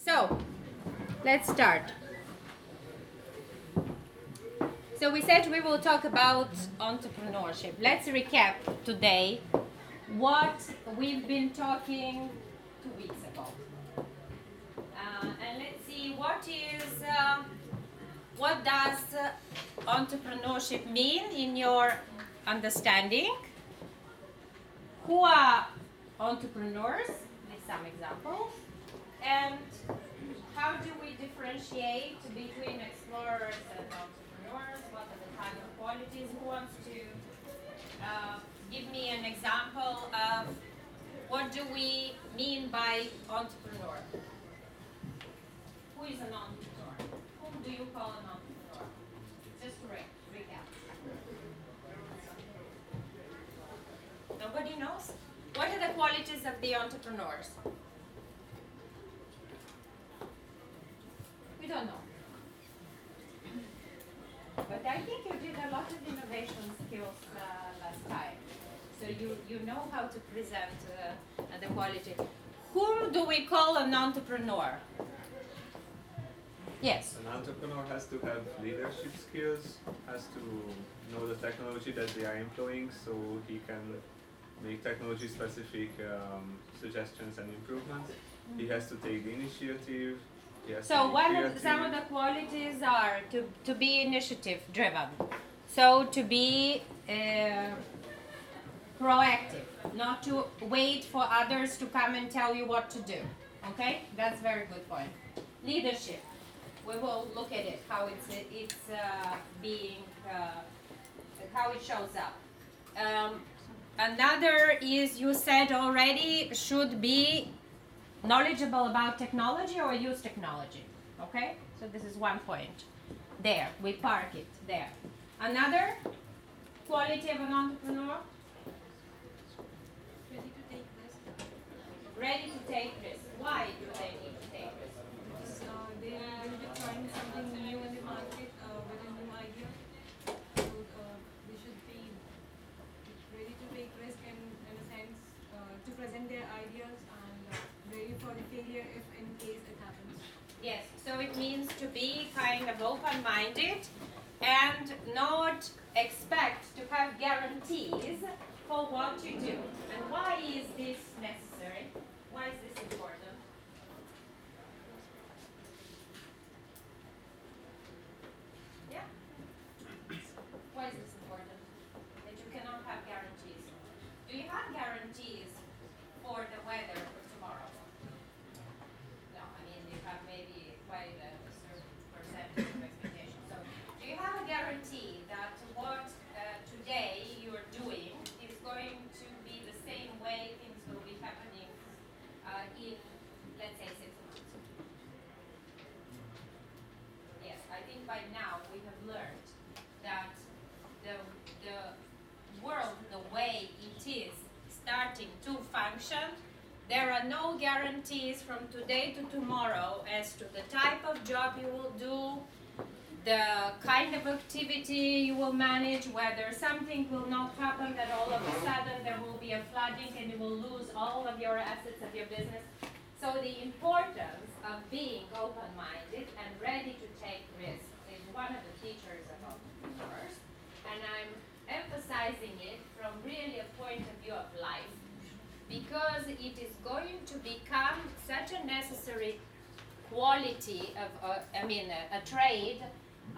So, let's start. So we said we will talk about entrepreneurship. Let's recap today what we've been talking 2 weeks ago. And let's see what does entrepreneurship mean in your understanding? Who are entrepreneurs? With some examples. And how do we differentiate between explorers and entrepreneurs? What are the kind of qualities? Who wants to give me an example of what do we mean by entrepreneur? Who is an entrepreneur? Whom do you call an entrepreneur? Just to recap. Nobody knows? What are the qualities of the entrepreneurs? We don't know. But I think you did a lot of innovation skills last time. So you know how to present the quality. Whom do we call an entrepreneur? Yes. An entrepreneur has to have leadership skills, has to know the technology that they are employing so he can make technology specific suggestions and improvements. He has to take the initiative. So some of the qualities are to be initiative driven. So to be proactive, not to wait for others to come and tell you what to do. Okay, that's a very good point. Leadership. We will look at it, how it's being, how it shows up. Another is, you said already, should be knowledgeable about technology or use technology. Okay, so this is one point. There, we park it there. Another quality of an entrepreneur? Ready to take risk. Ready to take risks. Why do they need to take risks? They will be trying something new in the market with a new idea. So they should be ready to take risk in a sense to present their ideas and ready for the failure if in case it happens. Yes, so it means to be kind of open-minded and not expect to have guarantees for what you do. And why is this necessary? Why is this important? Yeah? Why is this important? That you cannot have guarantees. Do you have guarantees for the weather for tomorrow? No, I mean you have maybe quite a certain percentage of expectation. So do you have a guarantee that what today you're doing is going to be the same way things will be happening in, let's say, 6 months? Yes, I think by now we have learned that the world, the way it is starting to function, there are no guarantees from today to tomorrow as to the type of job you will do, the kind of activity you will manage, whether something will not happen, that all of a sudden there will be a flooding and you will lose all of your assets of your business. So the importance of being open-minded and ready to take risks is one of the features of entrepreneurs, and I'm emphasizing it from really a point of view of life, because it is going to become such a necessary quality of, a trade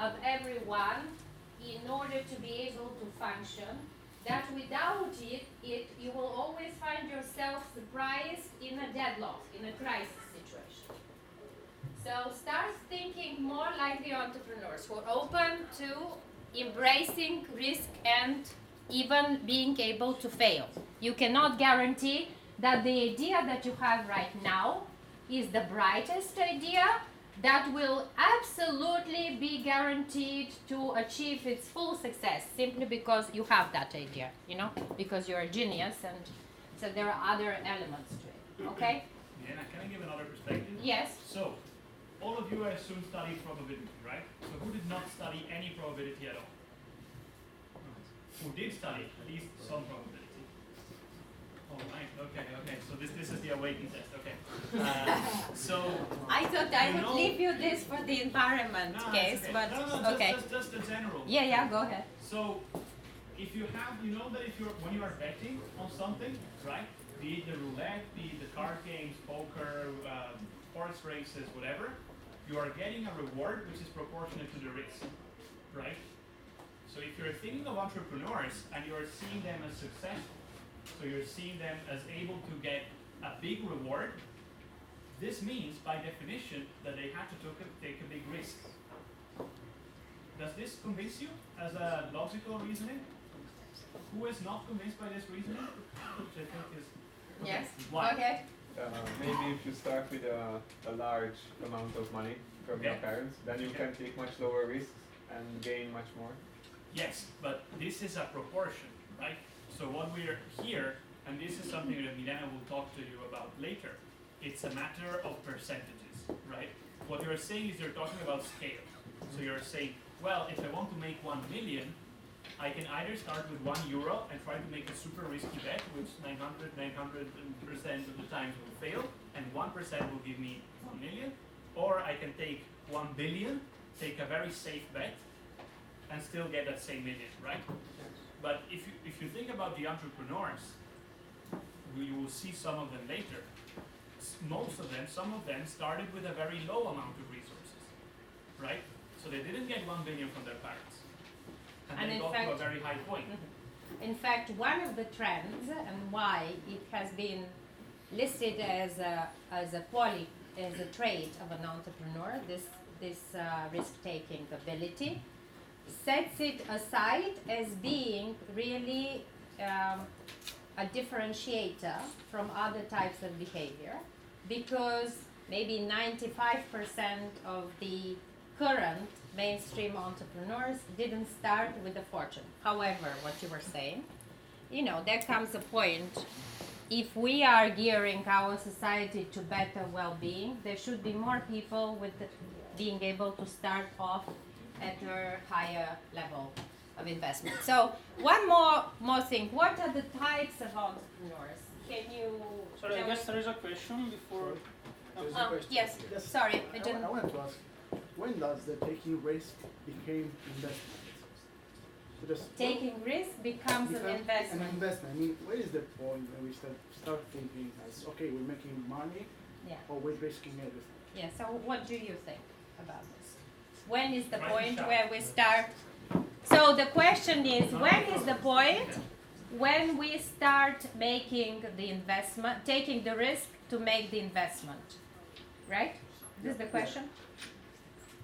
of everyone in order to be able to function, that without it, you will always find yourself surprised in a deadlock, in a crisis situation. So start thinking more like the entrepreneurs who are open to embracing risk and even being able to fail. You cannot guarantee that the idea that you have right now is the brightest idea that will absolutely be guaranteed to achieve its full success simply because you have that idea, because you're a genius, and so there are other elements to it. Okay? Yeah, can I give another perspective? Yes. So, all of you I assume studied probability, right? So who did not study any probability at all? Who did study at least some probability? Oh, right. Okay. So this is the awakening test. Okay. So I thought I you would know- leave you this for the environment no, case, it's okay. but No, okay. Just the general. Yeah, go ahead. So, if you have, you know that if you're when you are betting on something, right? Be it the roulette, be it the card games, poker, horse races, whatever, you are getting a reward which is proportionate to the risk, right? So if you're thinking of entrepreneurs and you're seeing them as successful, so you're seeing them as able to get a big reward, this means by definition that they had to take a big risk. Does this convince you as a logical reasoning? Who is not convinced by this reasoning? Which I think is Yes. why? Okay. Maybe if you start with a large amount of money from your Okay. parents, then you can take much lower risks and gain much more. Yes, but this is a proportion, right? So what we're here, and this is something that Milena will talk to you about later, it's a matter of percentages, right? What you're saying is you're talking about scale. So you're saying, well, if I want to make 1 million, I can either start with €1 and try to make a super risky bet, which 900% of the times will fail, and 1% will give me 1 million, or I can take 1 billion, take a very safe bet, and still get that same million, right? But if you think about the entrepreneurs, you will see some of them later. Most of them, some of them started with a very low amount of resources, right? So they didn't get 1 billion from their parents, and And they in got to a fact- very high point. In fact, one of the trends and why it has been listed as a trait of an entrepreneur, this risk-taking ability, sets it aside as being really a differentiator from other types of behavior, because maybe 95% of the current mainstream entrepreneurs didn't start with a fortune. However, what you were saying, there comes a point, if we are gearing our society to better well-being, there should be more people with being able to start off at a higher level of investment. So one more thing, what are the types of entrepreneurs? Can you Sorry, I tell guess me? there is a question before. There's a question. Yes, Yes. sorry, I didn't. I wanted to ask, when does the taking risk became investment? So just Taking risk becomes an become investment. An investment. I mean, where is the point when we start thinking as, okay, we're making money Yeah. or we're risking everything? Yeah, so what do you think about this? When is the Right, point Michelle. where we start? So the question is, when is the point when we start making the investment, taking the risk to make the investment? Right? This is the question?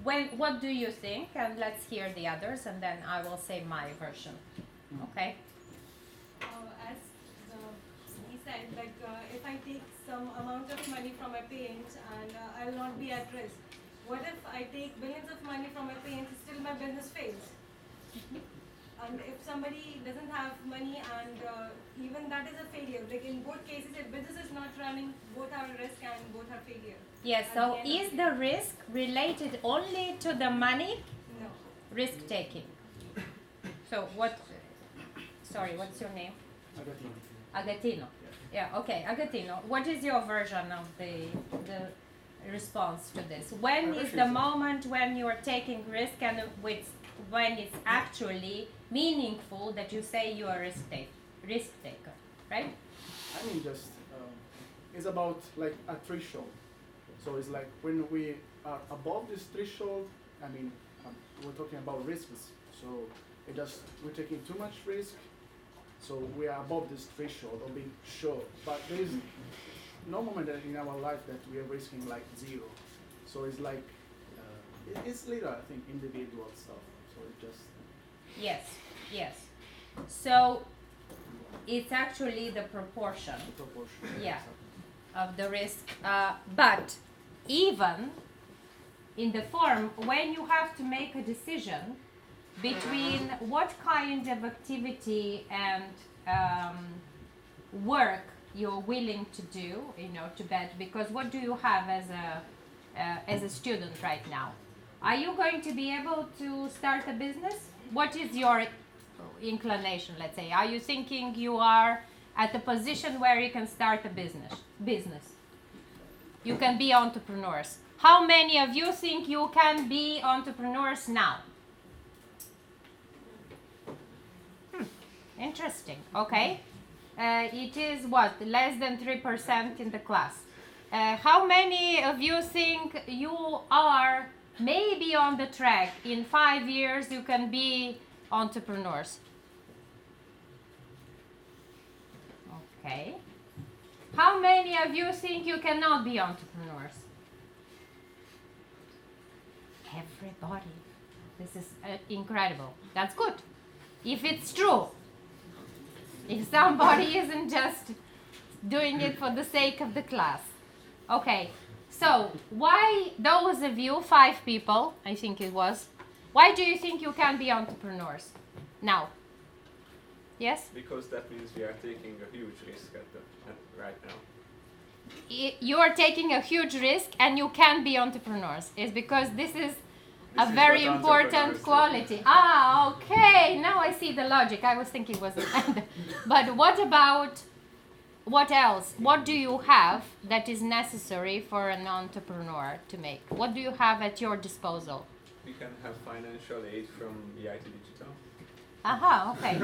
What do you think? And let's hear the others, and then I will say my version. Okay? As he said, if I take some amount of money from my parents and I'll not be at risk. What if I take billions of money from my parents, still my business fails? And if somebody doesn't have money and even that is a failure, like in both cases, if business is not running, both are risk and both are failure. Yes, At so the end of is the the risk related only to the money? No. Risk taking. So what's your name? Agatino. Yeah, okay, Agatino. What is your version of the response to this? When is the moment when you are taking risk and when it's actually meaningful that you say you are a risk taker, right? I mean, just it's about like a threshold. So it's like when we are above this threshold. I mean, we're talking about risks. So we're taking too much risk. So we are above this threshold of being sure. But there is no moment in our life that we are risking like zero. So it's like it's later, I think, individual stuff. So it just Yes. So it's actually the proportion. proportion. Yeah. Of the risk, but even in the form when you have to make a decision between what kind of activity and work you're willing to do, to bet, because what do you have as a student right now? Are you going to be able to start a business? What is your inclination, let's say? Are you thinking you are at the position where you can start a business. You can be entrepreneurs. How many of you think you can be entrepreneurs now? Interesting. Okay. It is what? Less than 3% in the class. How many of you think you are maybe on the track? In 5 years you can be entrepreneurs? Okay. How many of you think you cannot be entrepreneurs? Everybody. This is incredible. That's good. If it's true. If somebody isn't just doing it for the sake of the class. Okay. So, why those of you, 5 people, I think it was, why do you think you can be entrepreneurs now? Yes? Because that means we are taking a huge risk right now. You are taking a huge risk and you can be entrepreneurs. It's because this is a very important quality. Ah, okay. Now I see the logic. I was thinking it was but what else? What do you have that is necessary for an entrepreneur to make? What do you have at your disposal? We can have financial aid from EIT Digital. Aha, okay.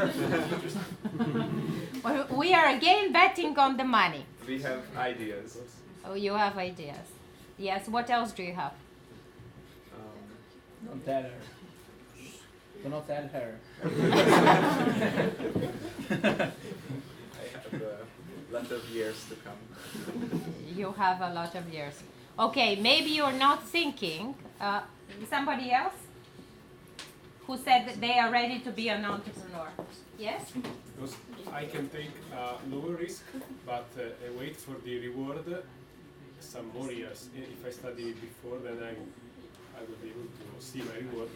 Well, we are again betting on the money. We have ideas. Oh, you have ideas. Yes, what else do you have? Don't tell her. Do not tell her. I have a lot of years to come. You have a lot of years. Okay, maybe you're not thinking. Somebody else who said that they are ready to be an entrepreneur? Yes? Because I can take a lower risk, but I wait for the reward some more years. If I study before, then I will be able to see my reward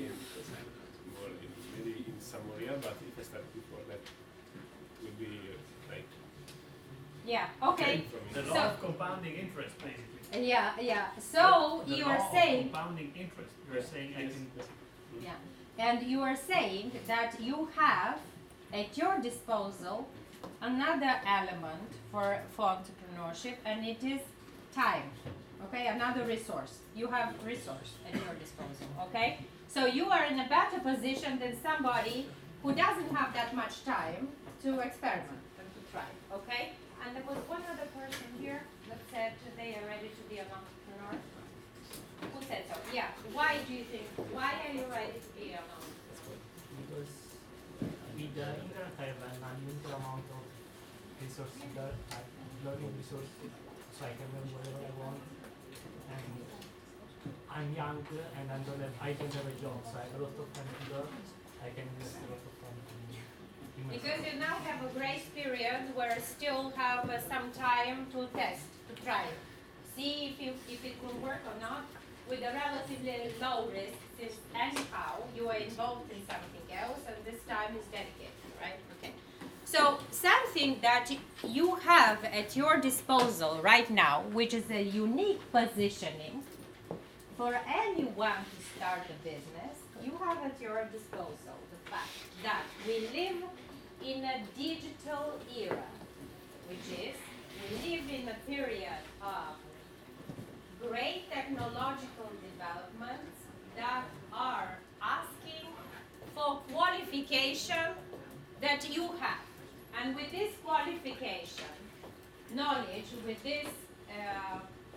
maybe in some more years. But if I start before, that will be like. Yeah. Okay. The law of compounding interest, basically. Yeah. So The you law are of saying. compounding interest. You're saying I can. Yeah. And you are saying that you have at your disposal another element for entrepreneurship, and it is time. Okay, another resource. You have resource at your disposal. Okay, so you are in a better position than somebody who doesn't have that much time to experiment and to try. Okay, and there was one other person here that said that they are ready to be an entrepreneur. Who said so? Yeah. Why do you think? Why are you ready to be an entrepreneur? Because with the internet I have an unlimited amount of resources that learning resources, so I can learn whatever I want. And I'm young and I don't have a job, so I have a lot of time to learn. I can invest a lot of time in myself. Because you now have a grace period where still have some time to test, to try, see if it will work or not, with a relatively low risk, since anyhow you are involved in something else and this time is dedicated, right? Okay. So something that you have at your disposal right now, which is a unique positioning for anyone to start a business, you have at your disposal the fact that we live in a digital era, which is we live in a period of great technological developments that are asking for qualification that you have. And with this qualification, knowledge, with this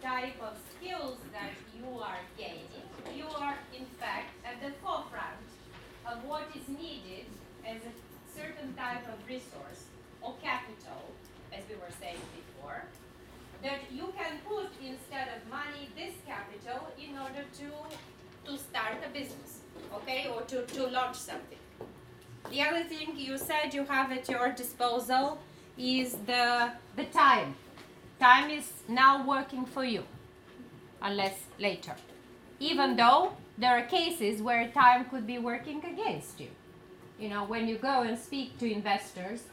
type of skills that you are gaining, you are in fact at the forefront of what is needed as a certain type of resource or capital, as we were saying before, that you can put instead of money this capital in order to start a business, okay, or to launch something. The other thing you said you have at your disposal is the time. Time is now working for you, unless later. Even though there are cases where time could be working against you. You know, when you go and speak to investors,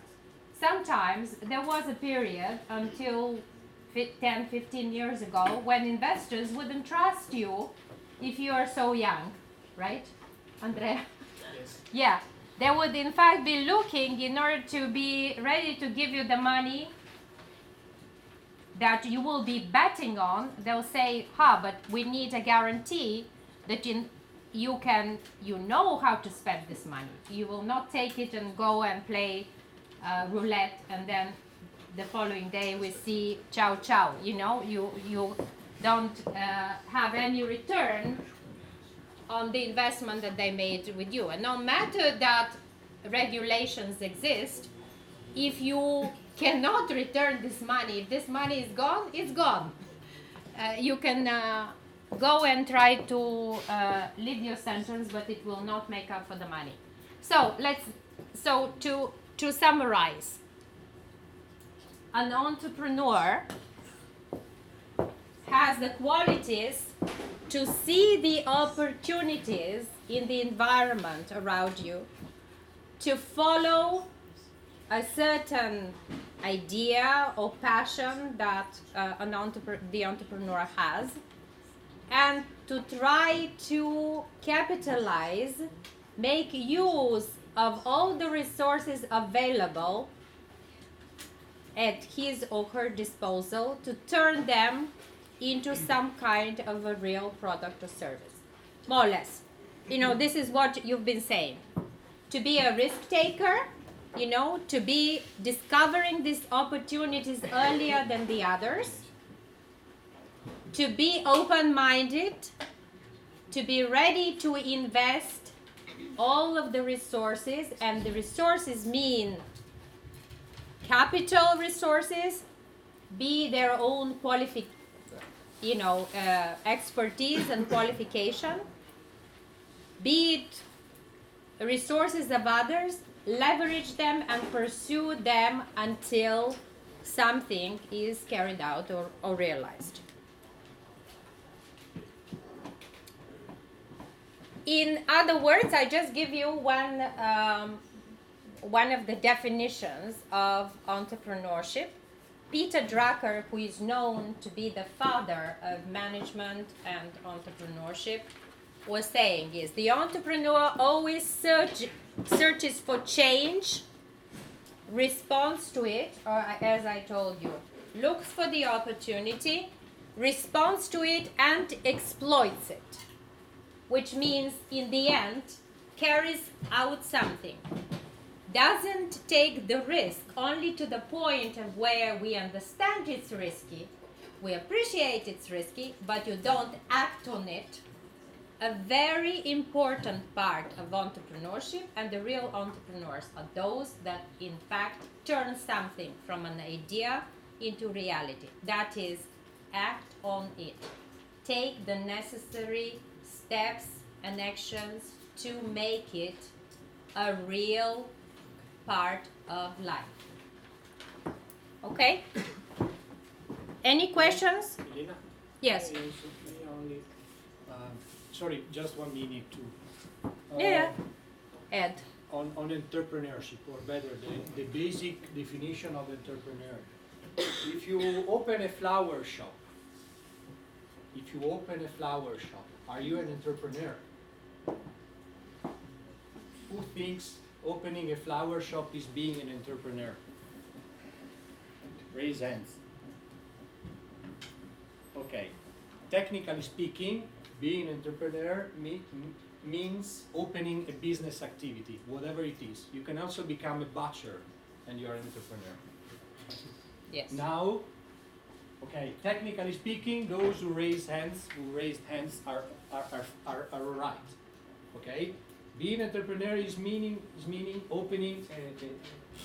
sometimes there was a period until 10, 15 years ago when investors wouldn't trust you if you are so young, right, Andrea? Yes. Yeah, They would in fact be looking in order to be ready to give you the money that you will be betting on. They'll say, but we need a guarantee that you know how to spend this money. You will not take it and go and play roulette and then the following day we see ciao ciao. You don't have any return on the investment that they made with you. And no matter that regulations exist, if you cannot return this money, if this money is gone, it's gone. You can go and try to leave your sentence, but it will not make up for the money. So to summarize, an entrepreneur has the qualities to see the opportunities in the environment around you, to follow a certain idea or passion that the entrepreneur has, and to try to capitalize, make use of all the resources available at his or her disposal to turn them into some kind of a real product or service. More or less. This is what you've been saying. To be a risk taker, to be discovering these opportunities earlier than the others, to be open-minded, to be ready to invest all of the resources, and the resources mean capital resources, be their own expertise and qualification, be it resources of others, leverage them and pursue them until something is carried out or realized. In other words, I just give you one of the definitions of entrepreneurship. Peter Drucker, who is known to be the father of management and entrepreneurship, was saying is the entrepreneur always searches for change, responds to it, or as I told you, looks for the opportunity, responds to it, and exploits it, which means in the end carries out something. Doesn't take the risk only to the point of where we understand it's risky, we appreciate it's risky, but you don't act on it. A very important part of entrepreneurship, and the real entrepreneurs are those that in fact turn something from an idea into reality. That is, act on it. Take the necessary steps and actions to make it a real part of life. Okay? Any questions? Elena? Yes. Sorry, just 1 minute too. Yeah. Ed. On entrepreneurship, or better, the basic definition of entrepreneur. If you open a flower shop, are you an entrepreneur? Who thinks opening a flower shop is being an entrepreneur? Raise hands. Okay. Technically speaking, being an entrepreneur means opening a business activity, whatever it is. You can also become a butcher and you're an entrepreneur. Yes. Now, okay, technically speaking, those who raised hands are right. Okay? Being an entrepreneur is meaning opening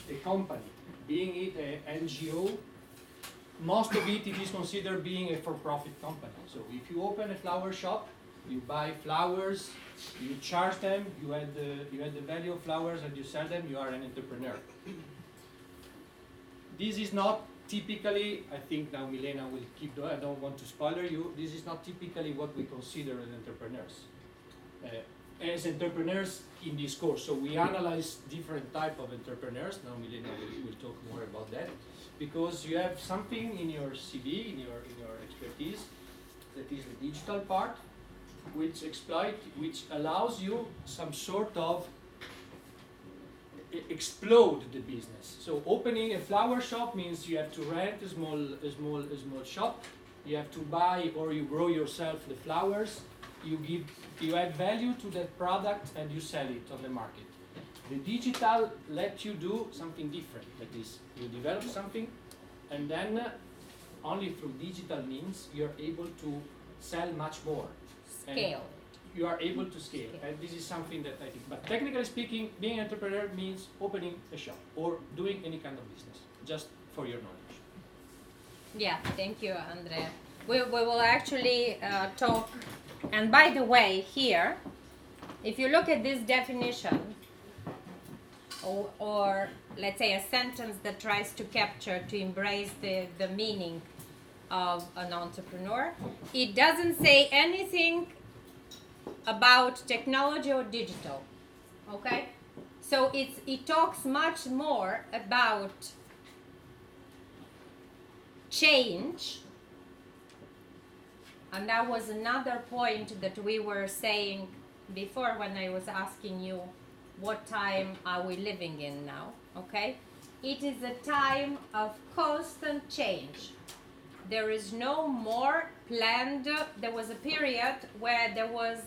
a company, being it an NGO. Most of it is considered being a for-profit company. So if you open a flower shop, you buy flowers, you charge them, you add the value of flowers, and you sell them, you are an entrepreneur. This is not typically, I think now Milena will keep going, I don't want to spoiler you, this is not typically what we consider as entrepreneurs. As entrepreneurs in this course, so we analyze different type of entrepreneurs, now Milena will talk more about that, because you have something in your CV, in your expertise, that is the digital part, which allows you some sort of explode the business. So opening a flower shop means you have to rent a small shop. You have to buy or you grow yourself the flowers. You add value to that product and you sell it on the market. The digital lets you do something different. That is, you develop something, and then only through digital means you're able to sell much more. Scale. And you are able to scale. And this is something that I think. But technically speaking, being an entrepreneur means opening a shop or doing any kind of business, just for your knowledge. Yeah, thank you, Andrea. We will actually talk. And by the way, here, if you look at this definition, or let's say a sentence that tries to capture, to embrace the meaning of an entrepreneur, it doesn't say anything about technology or digital, okay? So it talks much more about change. And that was another point that we were saying before when I was asking you what time are we living in now, okay? It is a time of constant change. There is no more planned. There was a period where there was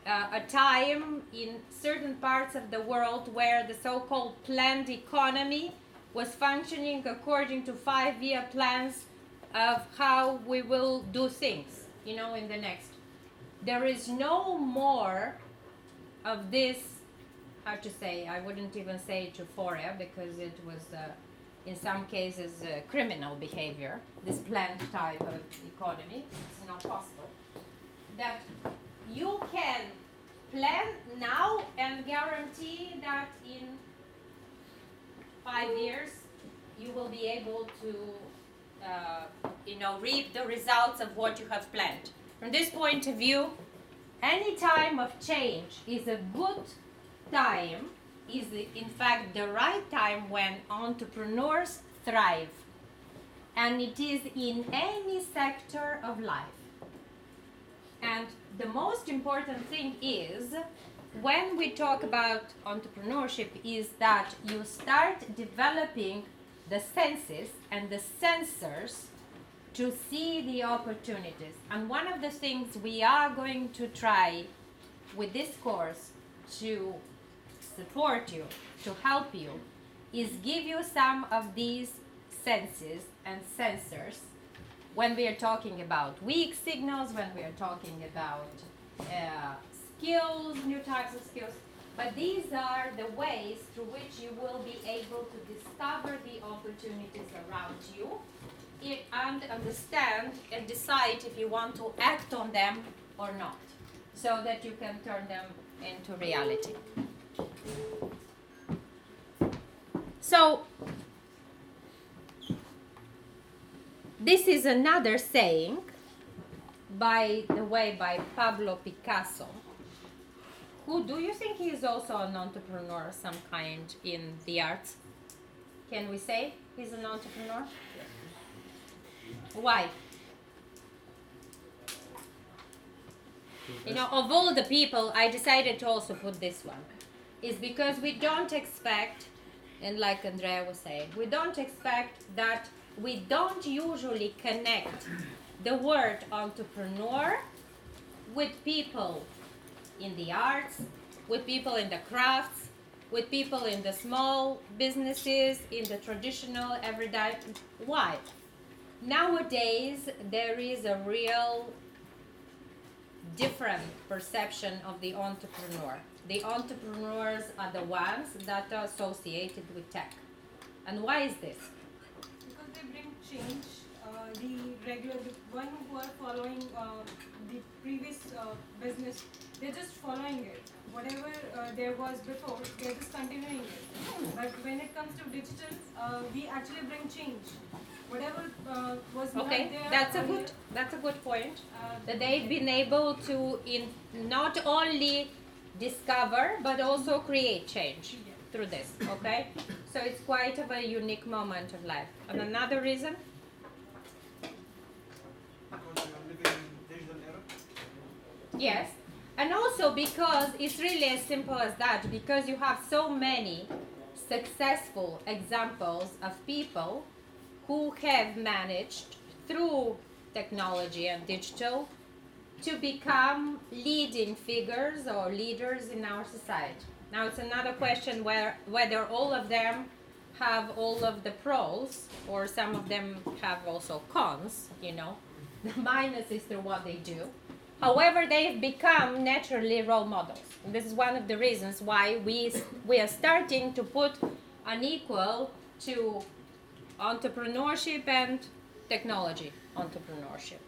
a time in certain parts of the world where the so-called planned economy was functioning according to 5-year plans of how we will do things, you know, in the next. There is no more of this, how to say, I wouldn't even say euphoria because it was in some cases criminal behavior, this planned type of economy. It's not possible. That you can plan now and guarantee that in 5 years you will be able to reap the results of what you have planned. From this point of view, any time of change is a good time, is in fact the right time when entrepreneurs thrive. And it is in any sector of life. And the most important thing is, when we talk about entrepreneurship, is that you start developing the senses and the sensors to see the opportunities. And one of the things we are going to try with this course to support you, to help you, is give you some of these senses and sensors when we are talking about weak signals, when we are talking about skills, new types of skills. But these are the ways through which you will be able to discover the opportunities around you and understand and decide if you want to act on them or not, so that you can turn them into reality. So, this is another saying, by the way, by Pablo Picasso. Who do you think he is also an entrepreneur of some kind in the arts? Can we say he's an entrepreneur? Why? You know, of all the people, I decided to also put this one. Is because we don't expect, and like Andrea was saying, we don't expect that, we don't usually connect the word entrepreneur with people in the arts, with people in the crafts, with people in the small businesses, in the traditional everyday. Why? Nowadays, there is a real different perception of the entrepreneur. The entrepreneurs are the ones that are associated with tech. And why is this? Because they bring change. The one who are following the previous business, they're just following it. Whatever there was before, they're just continuing it. But when it comes to digital, we actually bring change. Whatever was not Okay, there that's a good point. That they've been able to not only discover but also create change through this. Okay, so it's quite of a unique moment of life. And another reason. Because we are living in digital era. Yes, and also because it's really as simple as that, because you have so many successful examples of people who have managed through technology and digital to become leading figures or leaders in our society. Now it's another question whether all of them have all of the pros or some of them have also cons, you know, the minuses to what they do. However, they've become naturally role models. And this is one of the reasons why we are starting to put an equal to entrepreneurship and technology entrepreneurship.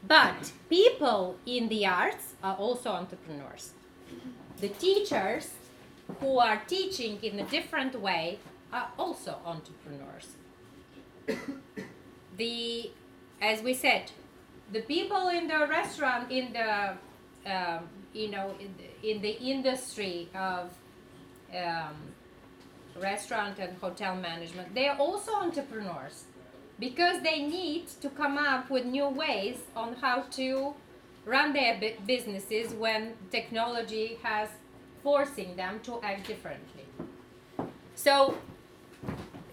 But people in the arts are also entrepreneurs. The teachers who are teaching in a different way are also entrepreneurs. As we said, the people in the restaurant, in the in the industry of restaurant and hotel management, they are also entrepreneurs because they need to come up with new ways on how to run their businesses when technology has forcing them to act differently. So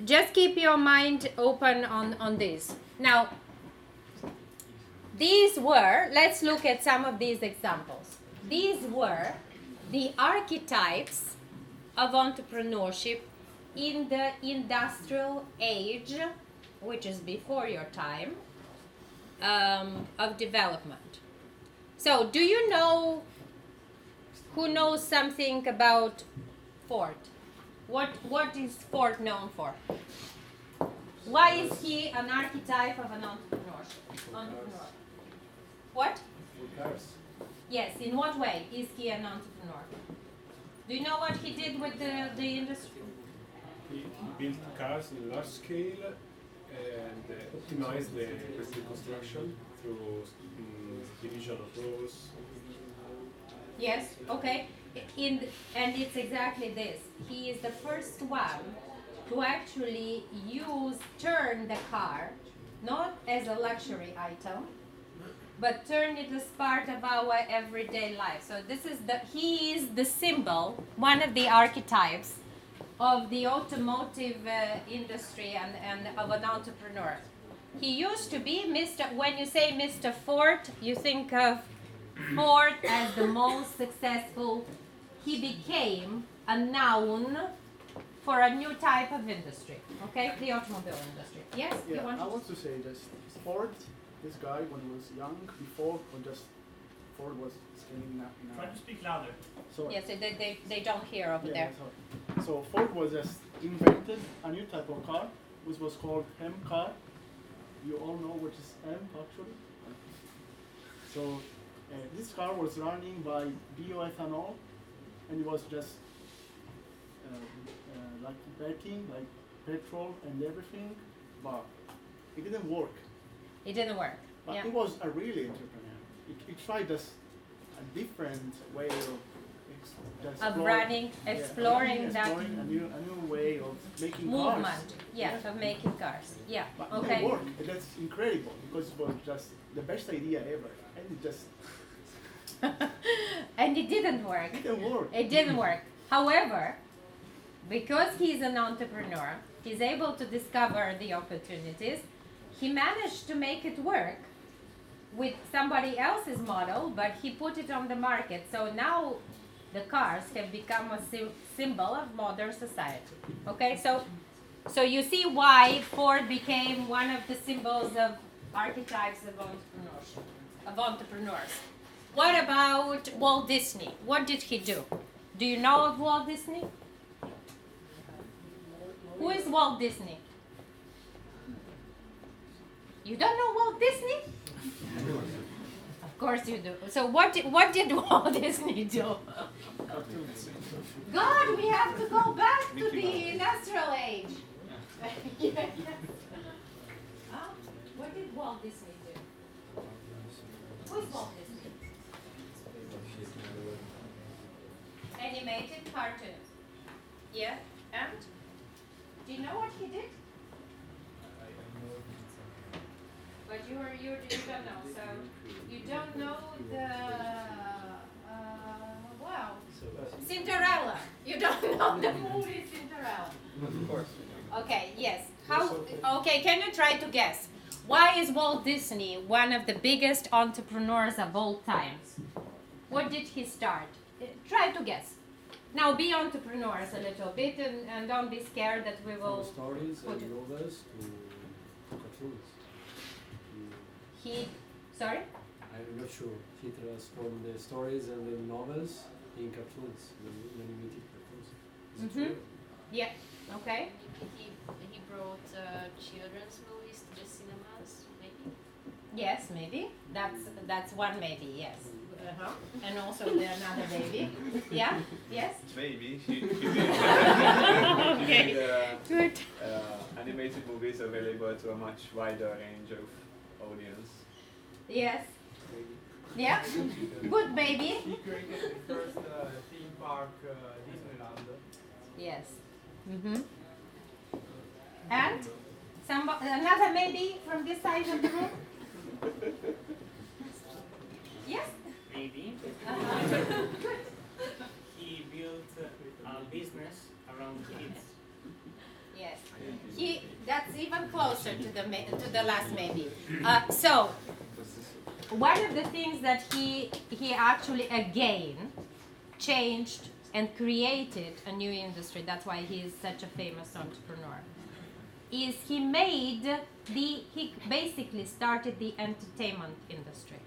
just keep your mind open on this. Now, let's look at some of these examples. These were the archetypes of entrepreneurship in the industrial age, which is before your time, of development. So, do you know who knows something about Ford? What is Ford known for? Why is he an archetype of an entrepreneur? What? Cars. Yes, in what way is he an entrepreneur? Do you know what he did with the industry? He built cars in large scale and optimized the construction through division of rows. Yes, okay. And it's exactly this. He is the first one to actually turn the car not as a luxury item, but turn it as part of our everyday life. So he is the symbol, one of the archetypes of the automotive industry and of an entrepreneur. He used to be when you say Mr. Ford, you think of Ford as the most successful. He became a noun for a new type of industry, okay? The automobile industry. Yes? Yeah, You I want to say this. Ford, this guy, when he was young, before, when just Ford was scaling up. Try to speak louder. So, Yes, they don't hear over there. Sorry. So Ford was just invented a new type of car, which was called M car. You all know what is M actually. So this car was running by bioethanol, and it was just like backing, like petrol and everything, but it didn't work. It didn't work. But Yeah. it was a really entrepreneur. It tried just a different way of exploring that a new way of making movement. cars. Yes, of making cars. Yeah. But Okay. it didn't work. And that's incredible because it was just the best idea ever, and it just And it didn't work. didn't work. It didn't work. However, because he's an entrepreneur, he's able to discover the opportunities. He managed to make it work with somebody else's model, but he put it on the market. So now the cars have become a symbol of modern society. Okay, so you see why Ford became one of the symbols of archetypes of entrepreneurship, of entrepreneurs. What about Walt Disney? What did he do? Do you know of Walt Disney? Who is Walt Disney? You don't know Walt Disney? Of course you do. So what did Walt Disney do? God, we have to go back to the industrial age. Yes. What did Walt Disney do? Who is Walt Disney? Animated cartoons. Yeah, and? Do you know what he did? But you don't know, so you don't know the, wow, Cinderella. You don't know the movie Cinderella. Of course. Okay, yes. Okay, can you try to guess? Why is Walt Disney one of the biggest entrepreneurs of all times? What did he start? Try to guess. Now be entrepreneurs a little bit and don't be scared that we will. From stories put and it- novels to cartoons. He, sorry? I'm not sure. He transformed the stories and the novels in cartoons, in animated cartoons. Is it Mhm. true? Yeah. Okay. He brought children's movies to the cinemas, maybe. Yes, maybe. That's one maybe. Yes. Uh-huh. And also the another baby. Yeah. Yes. Maybe he did, Okay. he did Good. animated movies available to a much wider range of audience. Yes. Yeah. Good baby. He created the first theme park, Disneyland. Yes. Mhm. And another maybe from this side of the room. Yes. Maybe. Uh-huh. He built a business around kids. Yes. That's even closer to the last maybe. So one of the things that he actually again changed and created a new industry, that's why he is such a famous entrepreneur, is he basically started the entertainment industry.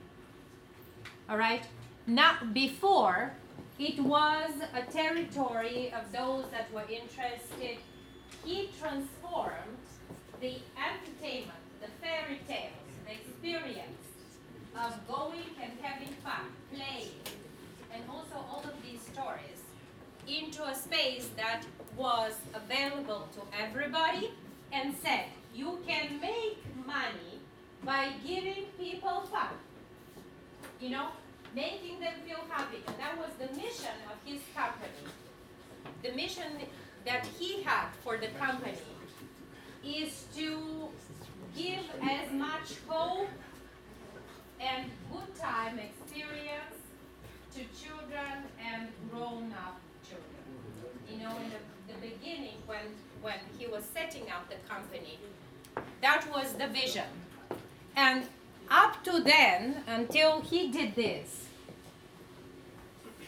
All right? Now, before, it was a territory of those that were interested. He transformed the entertainment, the fairy tales, the experience of going and having fun, playing, and also all of these stories into a space that was available to everybody and said, you can make money by giving people fun. You know, making them feel happy. And that was the mission of his company. The mission that he had for the company is to give as much hope and good time experience to children and grown-up children. You know, in the beginning when he was setting up the company, that was the vision. And up to then, until he did this,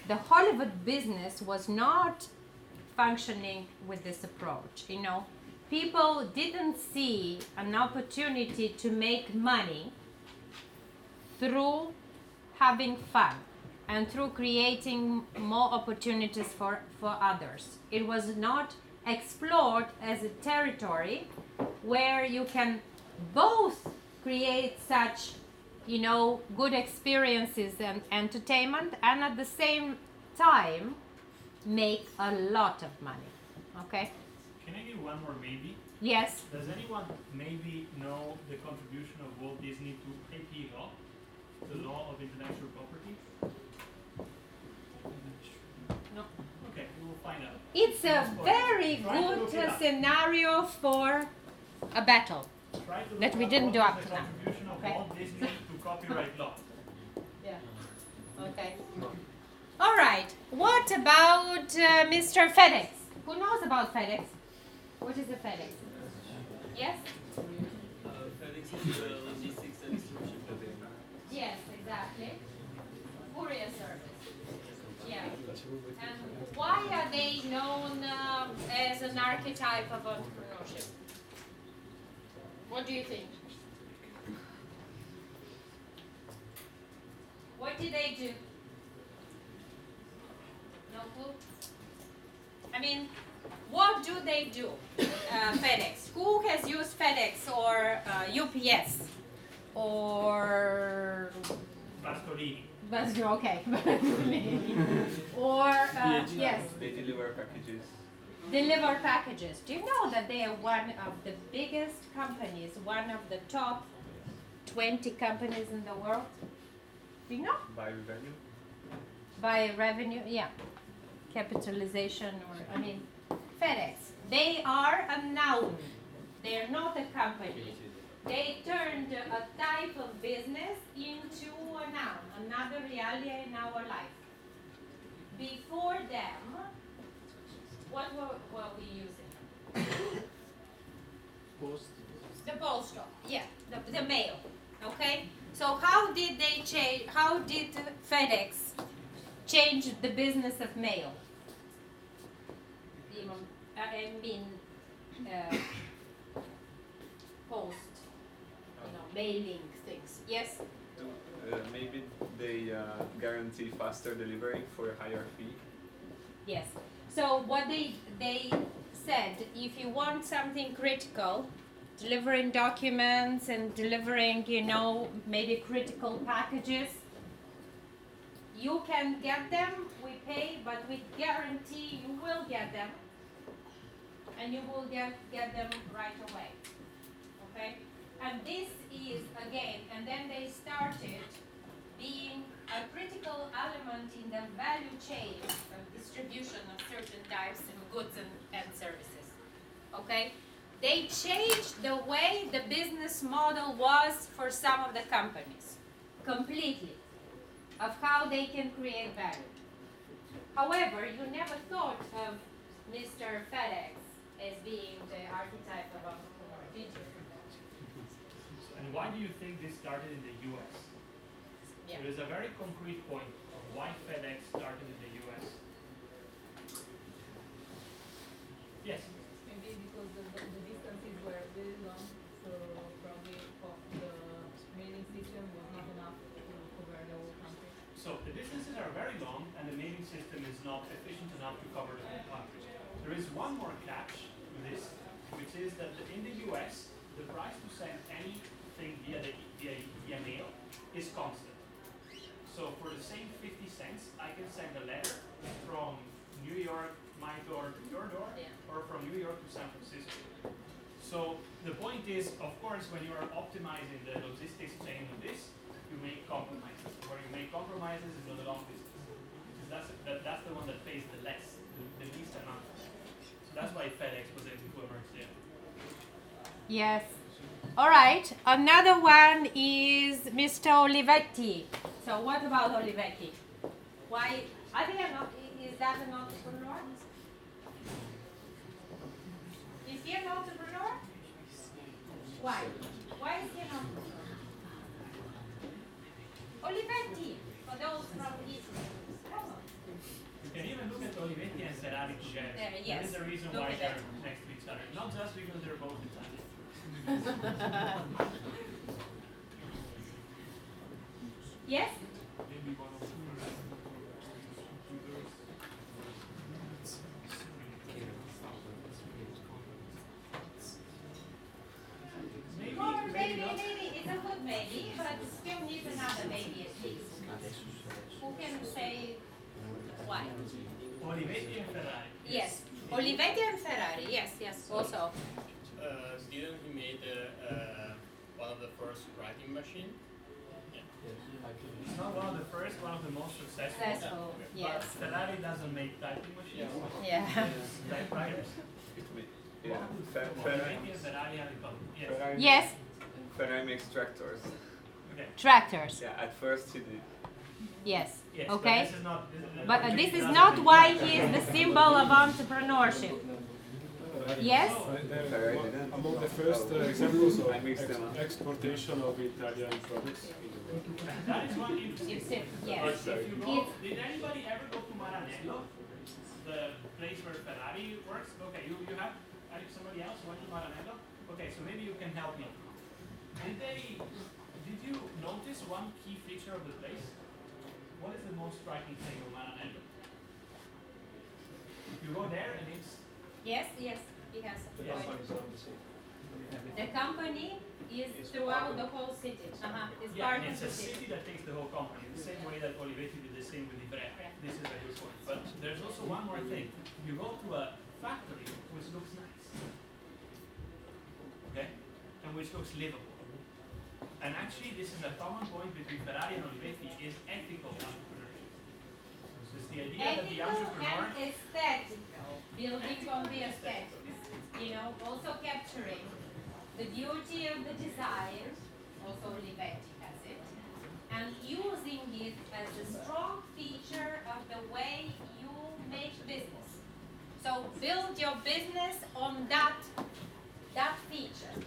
the Hollywood business was not functioning with this approach. You know, people didn't see an opportunity to make money through having fun and through creating more opportunities for others. It was not explored as a territory where you can both create such, you know, good experiences and entertainment and at the same time make a lot of money. Okay? Can I give one more maybe? Yes. Does anyone maybe know the contribution of Walt Disney to IP law, the law of intellectual property? No. Okay, we will find out. It's a very Try to look it good up. scenario for a battle. Try to That look we up didn't what do is up the to now. contribution of Okay. Walt Disney to copyright law. Yeah. Okay. All right. What about Mr. FedEx? Who knows about FedEx? What is a FedEx? Yes? FedEx is the logistics and distribution company. Yes, exactly. Courier service. Yeah. And why are they known as an archetype of entrepreneurship? What do you think? What did they do? No clue? I mean, what do they do? FedEx. Who has used FedEx or UPS? Or Pascolini. okay. Or yes, They deliver packages. deliver packages. Do you know that they are one of the biggest companies, one of the top 20 companies in the world? Do you know? By revenue. By revenue, yeah. Capitalization or, I mean, FedEx. They are a noun. They are not a company. They turned a type of business into a noun, another reality in our life. Before them, what were we using? Post. The postal, yeah, the mail. Okay. So how did they change? How did FedEx change the business of mail? I mean, post, mailing things. Yes. Maybe they guarantee faster delivery for a higher fee. Yes. So what they said, if you want something critical, delivering documents and delivering, maybe critical packages, you can get them, we pay, but we guarantee you will get them, and you will get them right away. Okay? And this is, again, and then they started being a critical element in the value chain of distribution of certain types of goods and services. Okay? They changed the way the business model was for some of the companies, completely, of how they can create value. However, you never thought of Mr. FedEx as being the archetype of entrepreneur, did you? And why do you think this started in the US? Yeah. There is a very concrete point of why FedEx started in the US. Yes? Maybe because the distances were very long, so probably the mailing system was not enough to cover the whole country. So the distances are very long and the mailing system is not efficient enough to cover the whole country. There is one more catch to this, which is that in the US, the price to send anything via mail is constant. So for the same 50 cents, I can send a letter from New York, my door to your door, or from New York to San Francisco. So the point is, of course, when you are optimizing the logistics chain of this, you make compromises. Where you make compromises is on the long distance. Because that's the one that pays the least amount. So that's why FedEx was able to emerge there. Yes. All right. Another one is Mr. Olivetti. So what about Olivetti? Why? I think is that an entrepreneur? Is he an entrepreneur? Why? Why is he an entrepreneur? Olivetti, for those from Italy. Come on. You can even look at Olivetti and Ferrari together. Yes. There is a reason Look why at they're that. next to each other. Not just because they're both Italian. Yes? Maybe. It's a good maybe, but still needs another maybe at least. Who can say why? Olivetti and Ferrari. Yes. Olivetti and Ferrari, yes, also. Didn't he made one of the first writing machine? It's not one of the first, one of the most successful. Yes. But Ferrari doesn't make typing machines. Yeah. Typewriters. Yeah. Olivetti and Ferrari have a common. Yes. Yes. Ferrari makes tractors. Okay. Tractors. Yeah, at first he did. Yes. Yes, Okay. But This is not why he is the symbol of entrepreneurship. Yes? Ferrari didn't. Among the first examples of I mixed them up. exportation of Italian products in the world. That is one interesting. Yes. If you go, did anybody ever go to Maranello, the place where Ferrari works? Okay, you have somebody else went to Maranello? Okay, so maybe you can help me. Did you notice one key feature of the place? What is the most striking thing of Maranello? You go there and it's... Yes, he has. Yes. The company is throughout the whole city. It's Yeah, part and of it's the a city. city that takes the whole company, the same way that Olivetti did the same with Ivrea. This is a good point. But there's also one more thing. You go to a factory which looks nice, okay, and which looks livable. And actually, this is a common point between Ferrari and Olivetti is ethical entrepreneurship. So it's the idea that the Ethical entrepreneur... and aesthetical, building on the aesthetics. Also capturing the beauty of the design, also Olivetti has it, and using it as a strong feature of the way you make business. So build your business on that feature,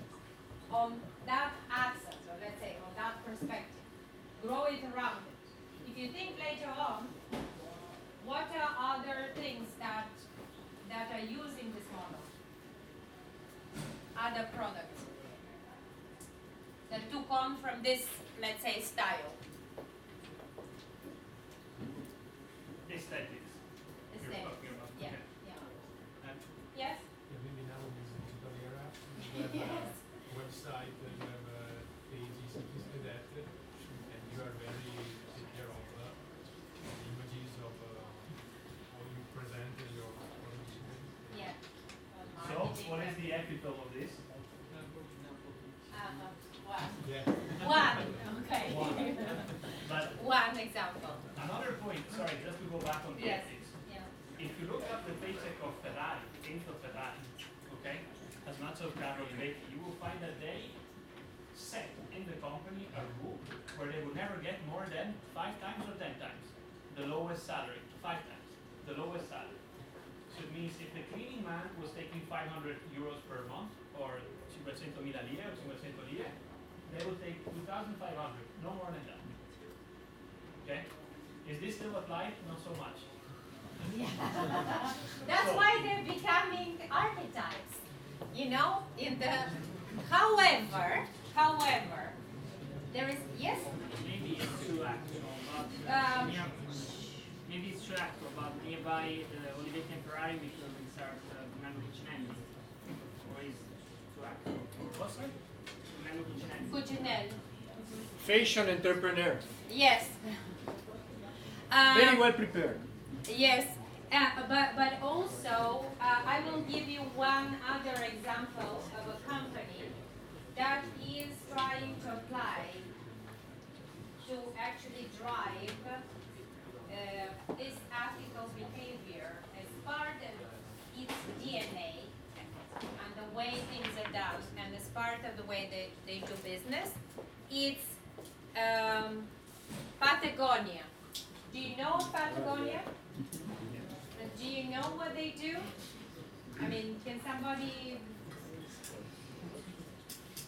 on that accent, or let's say on that perspective. Grow it around it. If you think later on, what are other things that are using this model? Other products that took on from this, let's say, style. Aesthetics. You're talking about. Yeah. Okay. Yeah. And Yes? Maybe now in this digital era, you have Yes. a website, you have pages, it is adapted, and you are very take care of images of how you present your information. Yeah. so, what is the epitome of this? One. Yeah. One. Okay. But One example. another point, sorry, just to go back on the Yes. ethics. Yeah. If you look at the paycheck of Ferrari, Enzo Ferrari, okay, as much as Carlo Vecchi, you will find that they set in the company a rule where they would never get more than 5 times or 10 times the lowest salary, 5 times the lowest salary. So it means if the cleaning man was taking 500 euros per month, or 500.000 lire, or 500 lire, they would take 2,500, no more than that. Okay? Is this still applied? Not so much. Yeah. That's why they're becoming archetypes. You know, in the however, there is yes? Maybe it's too actual, but maybe it's too actual, but nearby Olivetti and Ferrari because it's our Fernando Cucinelli. Or is too actual. What's that? Fernando Cucinelli. Cucinelli. Fashion entrepreneur. Yes. Very well prepared. Yes, but also I will give you one other example of a company that is trying to apply to actually drive this ethical behavior as part of its DNA and the way things are done and as part of the way they do business. It's Patagonia. Do you know Patagonia? Do you know what they do? I mean, can somebody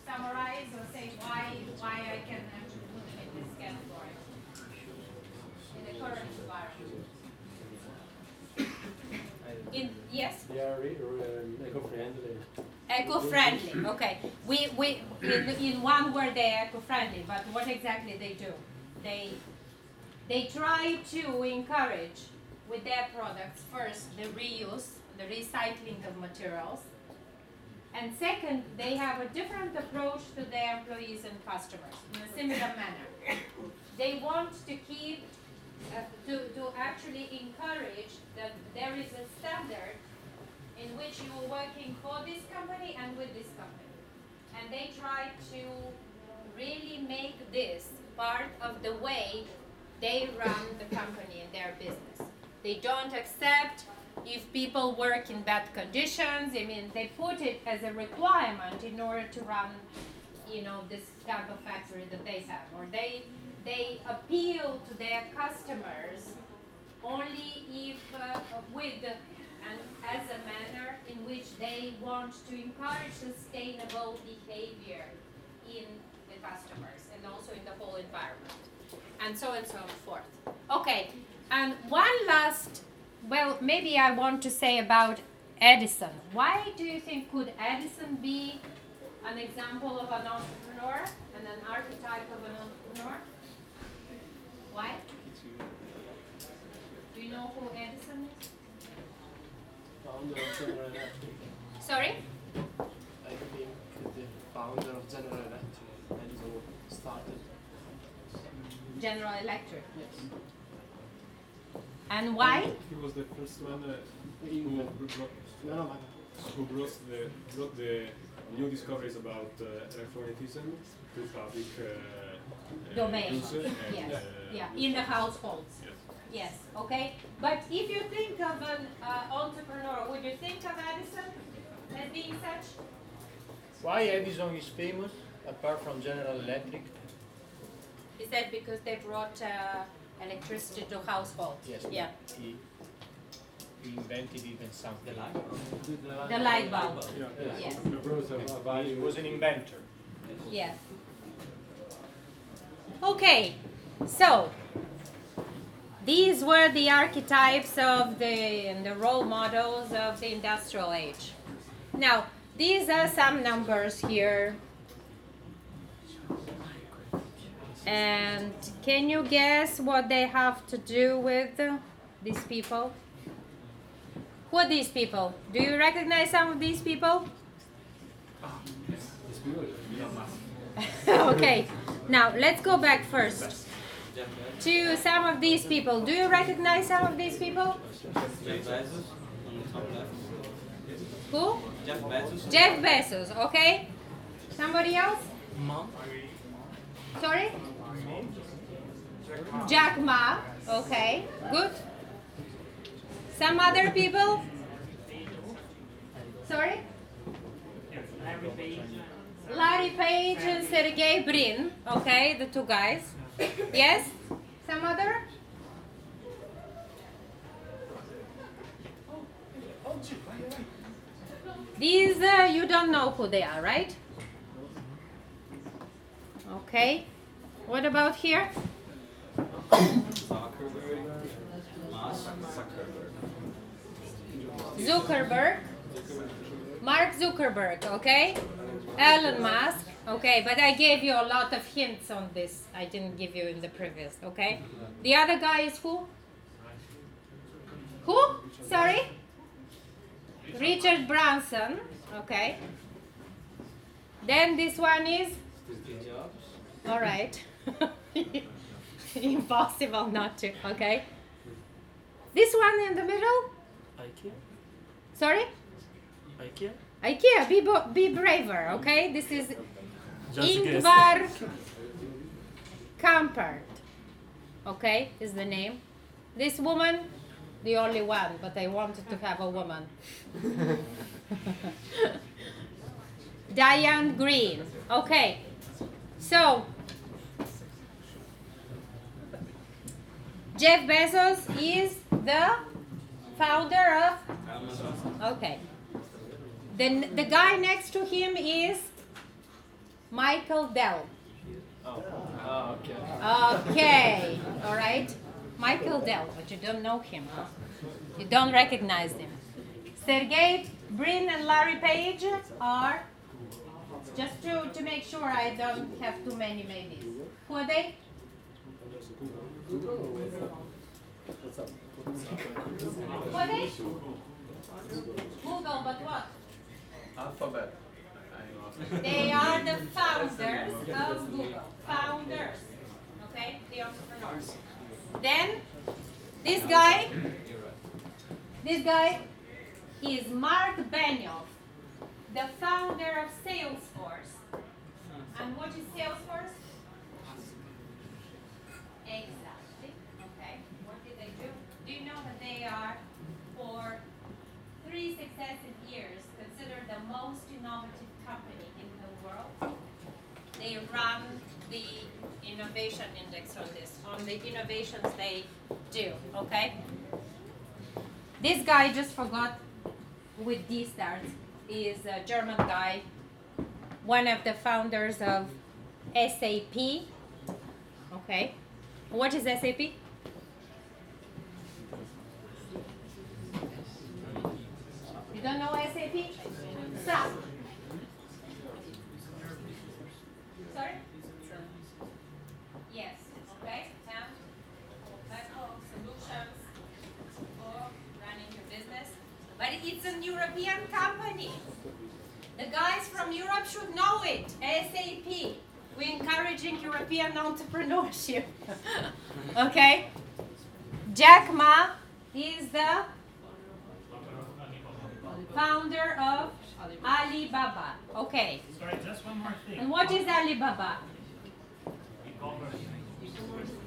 summarize or say why I can actually put them in this category in the current environment? Yes? They are eco-friendly. Eco-friendly. Okay. We in one word they're eco-friendly, but what exactly they do? They try to encourage with their products, first, the reuse, the recycling of materials, and second, they have a different approach to their employees and customers in a similar manner. They want to keep, to actually encourage that there is a standard in which you are working for this company and with this company. And they try to really make this part of the way they run the company and their business. They don't accept if people work in bad conditions. I mean, they put it as a requirement in order to run, you know, this type of factory that they have. Or they appeal to their customers only if with and as a manner in which they want to encourage sustainable behavior in the customers and also in the whole environment. And so forth. Okay, and one last, well, maybe I want to say about Edison. Why do you think could Edison be an example of an entrepreneur and an archetype of an entrepreneur? Why? Do you know who Edison is? Founder of General Electric. Sorry? I think the founder of General Electric, Edison, started. General Electric. Yes. And why? He was the first one who brought the new discoveries about electromagnetism to public Domain. use and, Yeah, in the households. Yes. Yes, okay. But if you think of an entrepreneur, would you think of Edison as being such? Why Edison is famous, apart from General Electric? Is that because they brought electricity to households? Yes. Yeah. he invented even something. The light bulb. Yes. He was an inventor. Yes. Okay, so these were the archetypes of the role models of the industrial age. Now, these are some numbers here. And can you guess what they have to do with these people? Who are these people? Do you recognize some of these people? Okay, now let's go back first to some of these people. Do you recognize some of these people? Jeff Bezos on the top left. Who? Jeff Bezos. Jeff Bezos, okay. Somebody else? Mom. Sorry? Jack Ma, okay, good. Some other people? Sorry? Larry Page and Sergey Brin, okay, the two guys. Yes? Some other? These, you don't know who they are, right? Okay. What about here? Zuckerberg. Mark Zuckerberg, okay? Elon Musk, okay, but I gave you a lot of hints on this. I didn't give you in the previous, okay? The other guy is who? Who? Sorry? Richard Branson, okay. Then this one is? All right. Impossible not to, okay. This one in the middle? IKEA. Sorry? IKEA. IKEA, be braver, okay? This is Just Ingvar Kamprad, okay, is the name. This woman, the only one, but I wanted to have a woman. Diane Green, okay. So, Jeff Bezos is the founder of, okay. Then the guy next to him is Michael Dell. Okay. Okay, all right. Michael Dell, but you don't know him, huh? You don't recognize him. Sergey Brin and Larry Page are, just to make sure I don't have too many maybes. Who are they? Who are they? Google, but what? Alphabet. They are the founders of Google. Founders. Okay? The entrepreneurs. Then, this guy is Mark Benioff, the founder of Salesforce. And what is Salesforce? Exactly. Okay. What did they do? Do you know that they are, for 3 successive years, considered the most innovative company in the world? They run the innovation index on this, on the innovations they do, okay? This guy, just forgot with D starts, is a German guy, one of the founders of SAP, okay? What is SAP? You don't know SAP? SAP. Sorry? Yes, okay. And technical solutions for running your business. But it's a European company. The guys from Europe should know it. SAP. We're encouraging European entrepreneurship. Okay? Jack Ma is the founder of Alibaba. Okay. Sorry, just one more thing. And what is Alibaba?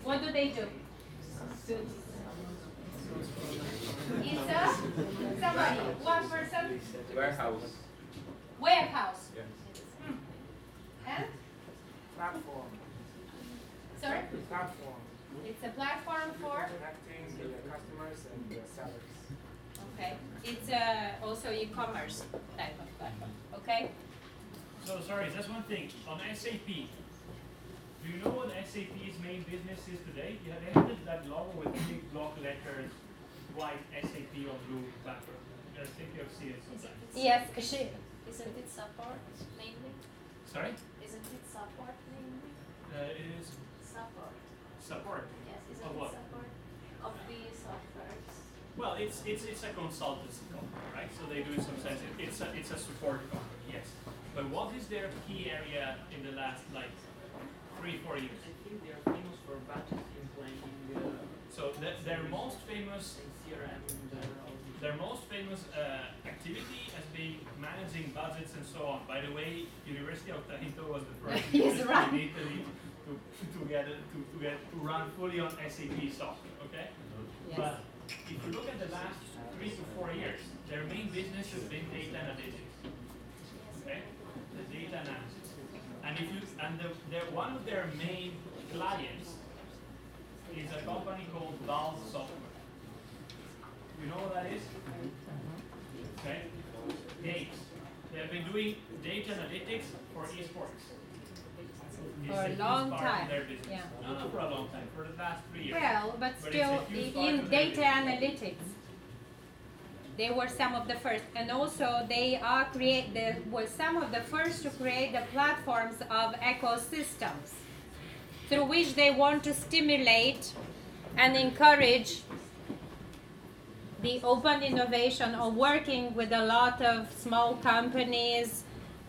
What do they do? It's a somebody, one person. Warehouse. Warehouse. Yes. And? Platform. Sorry? Platform. It's a platform for? Connecting the customers and the sellers. Okay, it's also e-commerce type of platform. Okay. So sorry, just one thing on SAP. Do you know what SAP's main business is today? You have that logo with big block letters, white SAP on blue background. I think you've seen it sometimes. Yes, Isn't it support mainly? Sorry? Isn't it support mainly? It is Support. support. Yes, isn't Of it what? support of the softwares? Well, it's a consultancy company, right? So they do in some sense it's a support company, yes. But what is their key area in the last like 3-4 years? I think they are famous for budgeting, planning, So their most famous and CRM in general. their most famous activity has been managing budgets and so on. By the way, University of Trento was the first Yes, university right. in Italy to run fully on SAP software. Okay, Yes. but if you look at the last 3 to 4 years, their main business has been data analytics. Okay, the data analysis, and if you one of their main clients is a company called Valve Software. You know what that is? Okay. Games. They have been doing data analytics for esports. For a long time. Yeah. No, not for a long time. For the last 3 years. Well, but it's a still, huge part in of their data business. analytics, they were some of the first, and also they were some of the first to create the platforms of ecosystems, through which they want to stimulate and encourage the open innovation of working with a lot of small companies,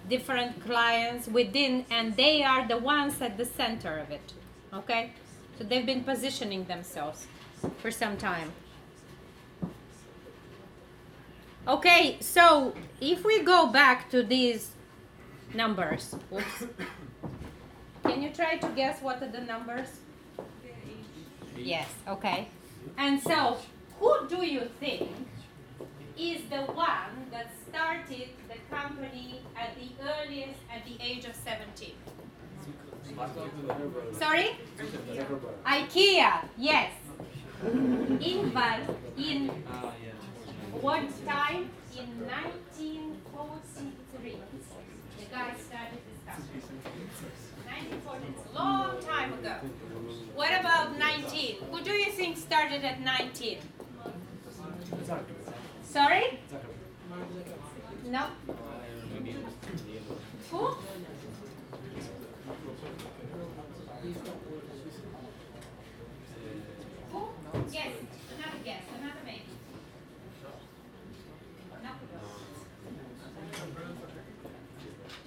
different clients within, and they are the ones at the center of it. Okay? So they've been positioning themselves for some time. Okay, so if we go back to these numbers, oops. Can you try to guess what are the numbers? Yes, okay. And so, who do you think is the one that started the company at the age of 17? Sorry? IKEA, yes. In what time? In 1943. The guy started this company. 1940, it's a long time ago. What about 19? Who do you think started at 19? Sorry? No. Who? Who? Yes. Another guess. Another maybe. No.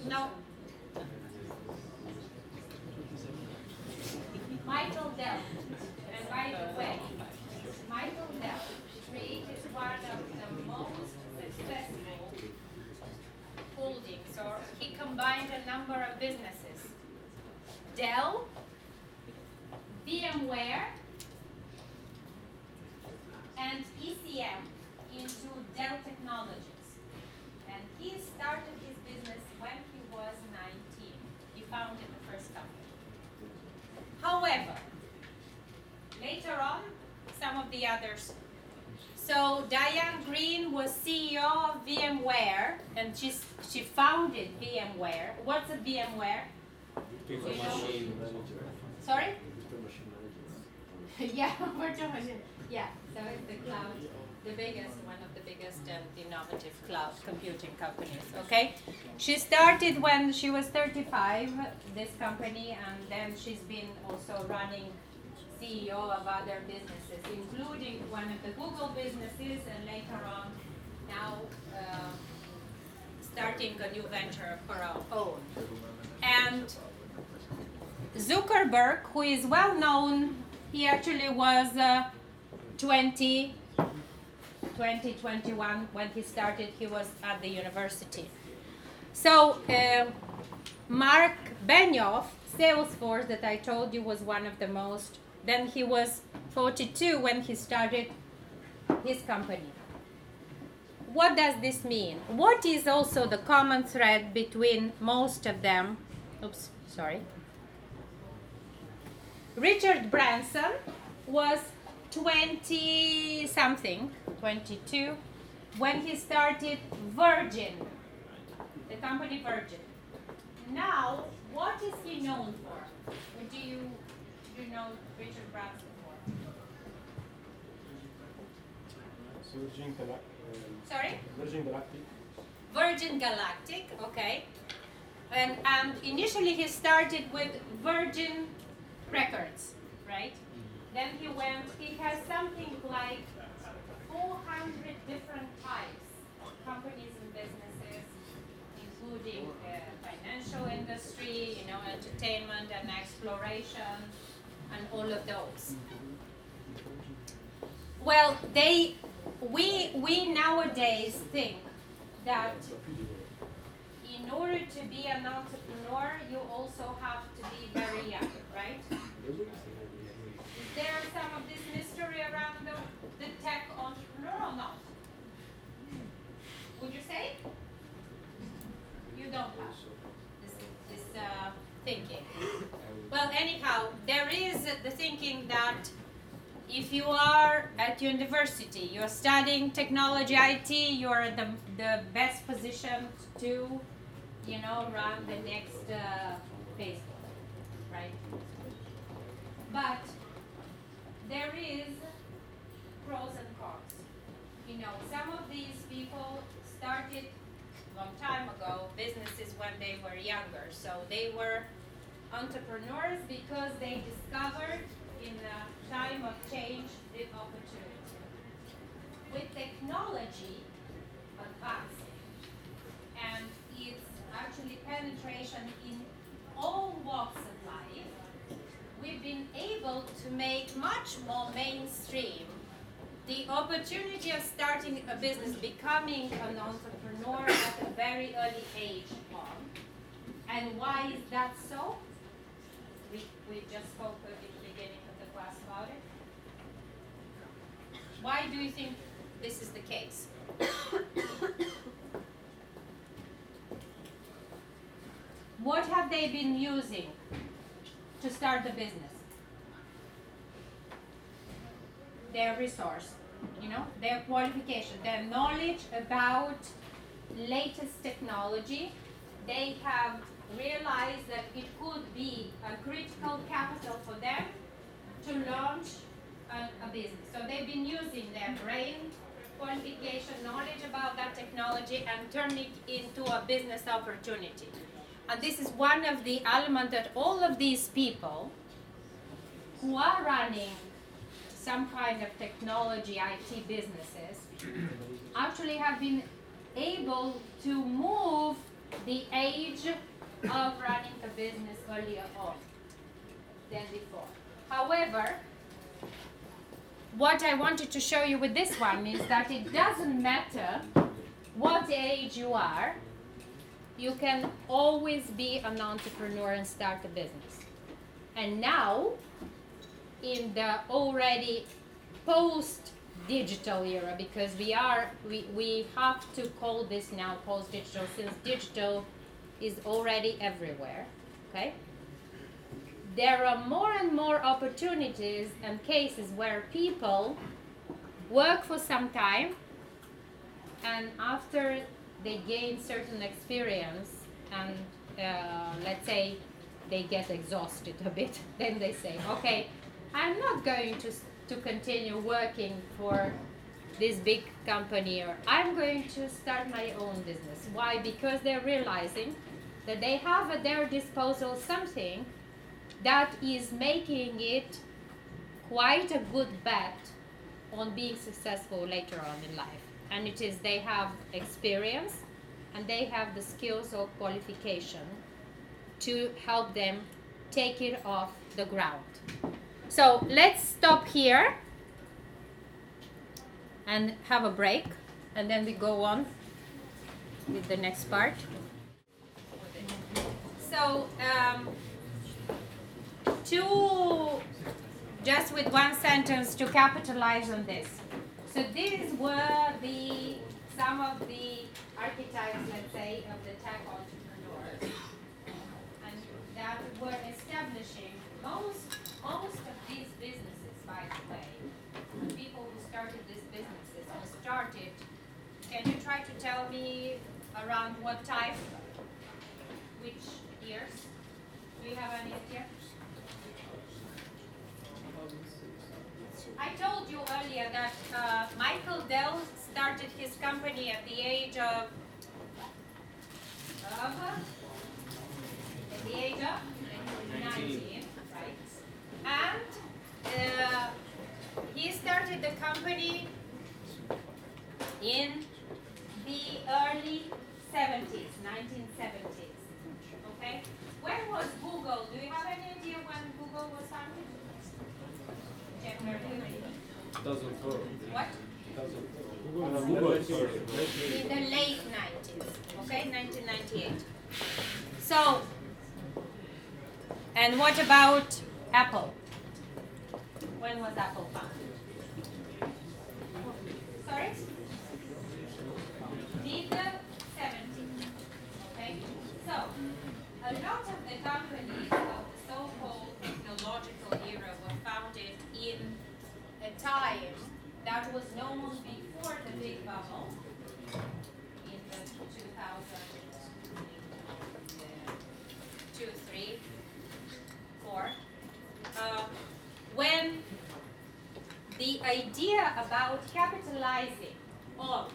No. Michael Dell. And by the way, Michael Dell created one of the most successful holdings, or he combined a number of businesses. Dell, VMware, and ECM into Dell Technologies. And he started his business when he was 19. He founded the first company. However, later on, some of the others. So Diane Green was CEO of VMware, and she founded VMware. What's a VMware? Virtual machine manager. Sorry? Virtual machine manager. Yeah, virtual machine. Yeah, so it's the cloud, the biggest, one of the biggest and innovative cloud computing companies, okay? She started when she was 35, this company, and then she's been also running CEO of other businesses, including one of the Google businesses, and later on, now starting a new venture of her own. And Zuckerberg, who is well known, he actually was 2021 when he started, he was at the university. So Mark Benioff, Salesforce, that I told you was one of the most, then he was 42 when he started his company. What does this mean? What is also the common thread between most of them? Oops, sorry. Richard Branson was 20 something, 22, when he started Virgin, the company Virgin. Now, what is he known for? Or do you know Richard Branson for? Sorry? Virgin Galactic. Virgin Galactic, okay. And initially he started with Virgin Records, right? Then he has something like 400 different types of companies and businesses, including financial industry, entertainment and exploration, and all of those. Well, we nowadays think that in order to be an entrepreneur, you also have to be very young, right? Is there some of this mystery around the tech entrepreneur or not? Would you say? You don't have this thinking. Well, anyhow, there is the thinking that if you are at university, you're studying technology, IT, you're the best positioned to, run the next Facebook, right? But there is pros and cons. Some of these people started a long time ago businesses when they were younger, so they were entrepreneurs because they discovered in a time of change the opportunity. With technology advancing and its actually penetration in all walks of life, we've been able to make much more mainstream the opportunity of starting a business, becoming an entrepreneur at a very early age on. And why is that so? We just spoke at the beginning of the class about it. Why do you think this is the case? What have they been using to start the business? Their resource, their qualification, their knowledge about latest technology. They have realized that it could be a critical capital for them to launch a business. So they've been using their brain, qualification, knowledge about that technology and turning it into a business opportunity. And this is one of the elements that all of these people who are running some kind of technology, IT businesses, actually have been able to move the age of running a business earlier on than before. However, what I wanted to show you with this one is that it doesn't matter what age you are, you can always be an entrepreneur and start a business. And now, in the already post-digital era, because we have to call this now post-digital, since digital is already everywhere, okay? There are more and more opportunities and cases where people work for some time, and after they gain certain experience and let's say they get exhausted a bit, then they say, okay, I'm not going to continue working for this big company, or I'm going to start my own business. Why? Because they're realizing that they have at their disposal something that is making it quite a good bet on being successful later on in life. And it is they have experience and they have the skills or qualification to help them take it off the ground. So let's stop here and have a break, and then we go on with the next part. So just with one sentence to capitalize on this. So these were some of the archetypes, let's say, of the tech entrepreneurs, and that were establishing most of these businesses, by the way. The people who started these businesses started tell me around what time? Which years? Do you have any idea? I told you earlier that Michael Dell started his company at the age of 19, right? And he started the company in the early 70s, 1970s. Okay? When was Google? Do you have any idea when Google was founded? Check very quickly. 2004. What? 2004. Google, sorry. In the late 90s, okay, 1998. So, and what about Apple? When was Apple founded? Sorry? Mid 70s. Okay? So, a lot of the companies of the so-called technological era were founded in a time that was known before the big bubble in the 2002, 3, 4, when the idea about capitalizing on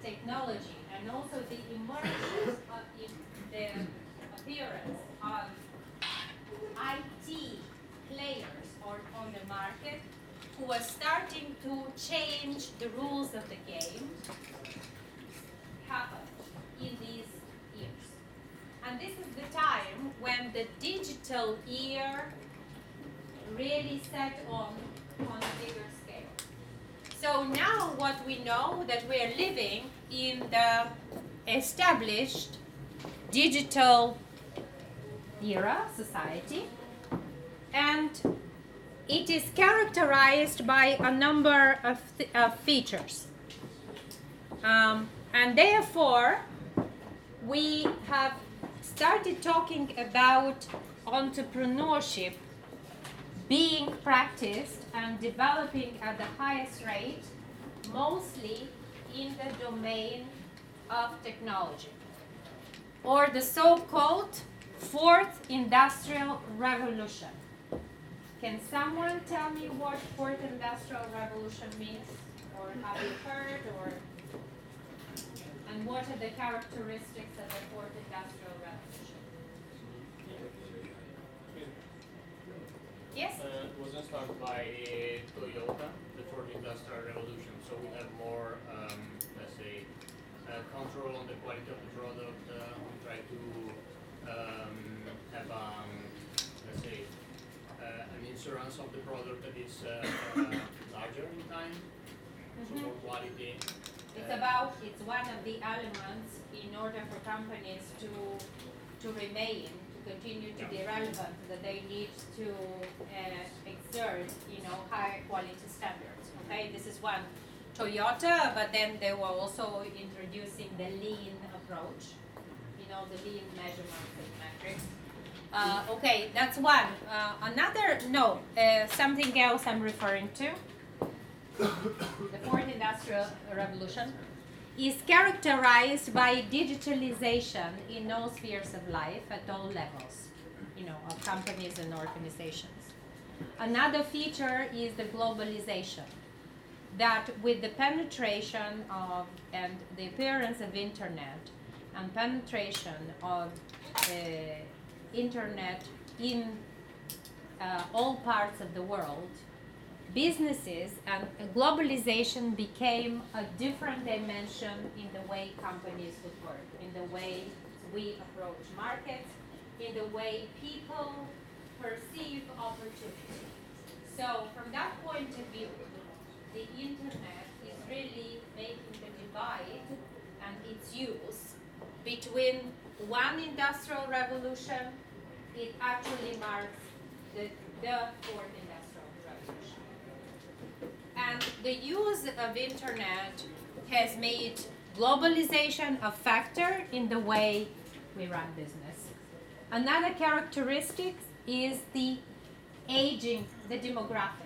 technology and also the emergence of the appearance of IT players on the market who were starting to change the rules of the game happened in these years. And this is the time when the digital era really set on a bigger scale. So now what we know that we are living in the established digital era, society, and it is characterized by a number of features. And therefore, we have started talking about entrepreneurship being practiced and developing at the highest rate, mostly in the domain of technology, or the so-called Fourth Industrial Revolution. Can someone tell me what Fourth Industrial Revolution means? Or have you heard? And what are the characteristics of the Fourth Industrial Revolution? Yes? It wasn't started by Toyota, the Fourth Industrial Revolution, so we have more, let's say, control on the quality of the product. We try to have, let's say, an insurance of the product that is larger in time, so more quality. It's one of the elements in order for companies to remain, to continue to be relevant, that they need to exert, higher quality standards. Okay, this is one. Toyota, but then they were also introducing the lean approach, the lean measurements and metrics. Okay, that's one. Something else I'm referring to. The Fourth Industrial Revolution is characterized by digitalization in all spheres of life at all levels, of companies and organizations. Another feature is the globalization, that with the penetration of and the appearance of internet and penetration of internet in all parts of the world, businesses and globalization became a different dimension in the way companies would work, in the way we approach markets, in the way people perceive opportunity. So from that point of view, the internet is really making the divide and its use between one industrial revolution. It actually marks the fourth industrial revolution. And the use of internet has made globalization a factor in the way we run business. Another characteristic is the aging, the demographics.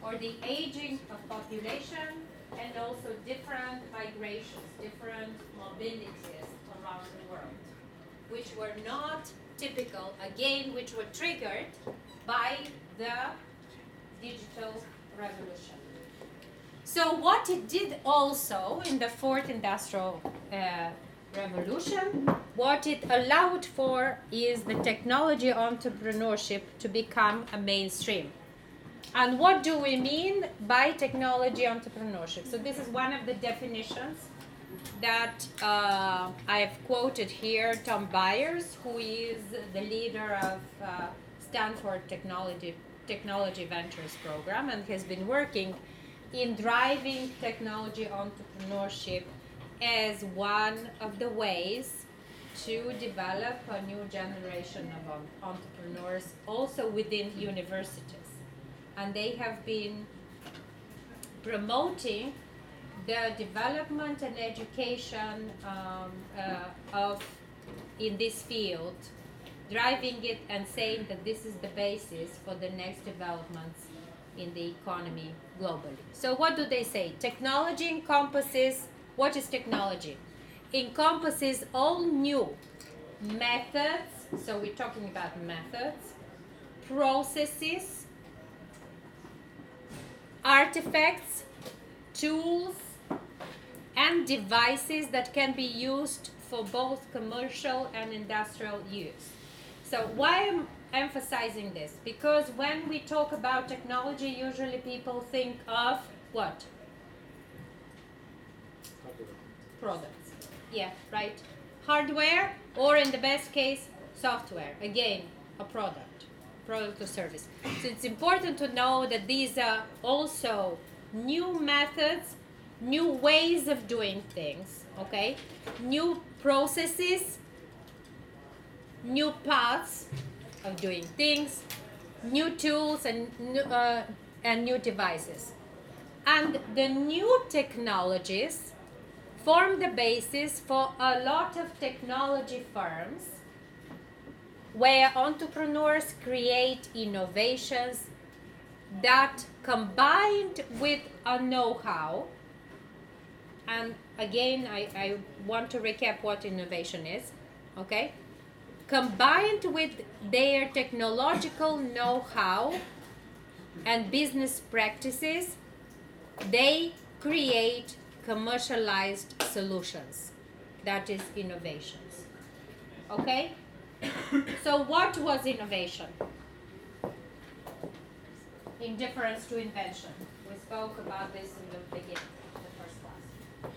or the aging of population, and also different migrations, different mobilities around the world, which were not typical, again, which were triggered by the digital revolution. So what it did also in the fourth industrial revolution, what it allowed for is the technology entrepreneurship to become a mainstream. And what do we mean by technology entrepreneurship? So this is one of the definitions that I've quoted here, Tom Byers, who is the leader of Stanford Technology Ventures program, and has been working in driving technology entrepreneurship as one of the ways to develop a new generation of entrepreneurs also within universities. And they have been promoting the development and education in this field, driving it and saying that this is the basis for the next developments in the economy globally. So what do they say? Technology encompasses, what is technology? Encompasses all new methods, so we're talking about methods, processes, artifacts, tools, and devices that can be used for both commercial and industrial use. So why am I emphasizing this? Because when we talk about technology, usually people think of what? Products. Yeah, right. Hardware, or in the best case, software. Again, a product or service. So it's important to know that these are also new methods, new ways of doing things, okay? New processes, new paths of doing things, new tools, and new devices. And the new technologies form the basis for a lot of technology firms where entrepreneurs create innovations that, combined with a know-how, and again I want to recap what innovation is, okay? Combined with their technological know-how and business practices, they create commercialized solutions. That is innovations. Okay? So what was innovation? In difference to invention. We spoke about this in the beginning, the first class.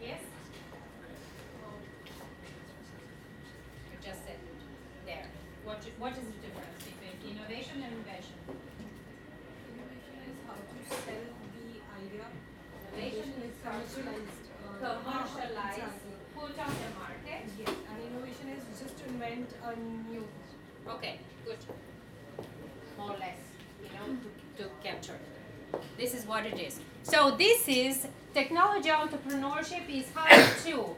Yes? You just said it there. What is the difference between innovation and invention? Innovation is how to sell the idea. Innovation is commercialized. Commercialized, put on the market. Yes, and innovation is just to invent a new. Okay, good. More or less, to capture it. This is what it is. So this is technology entrepreneurship, is how to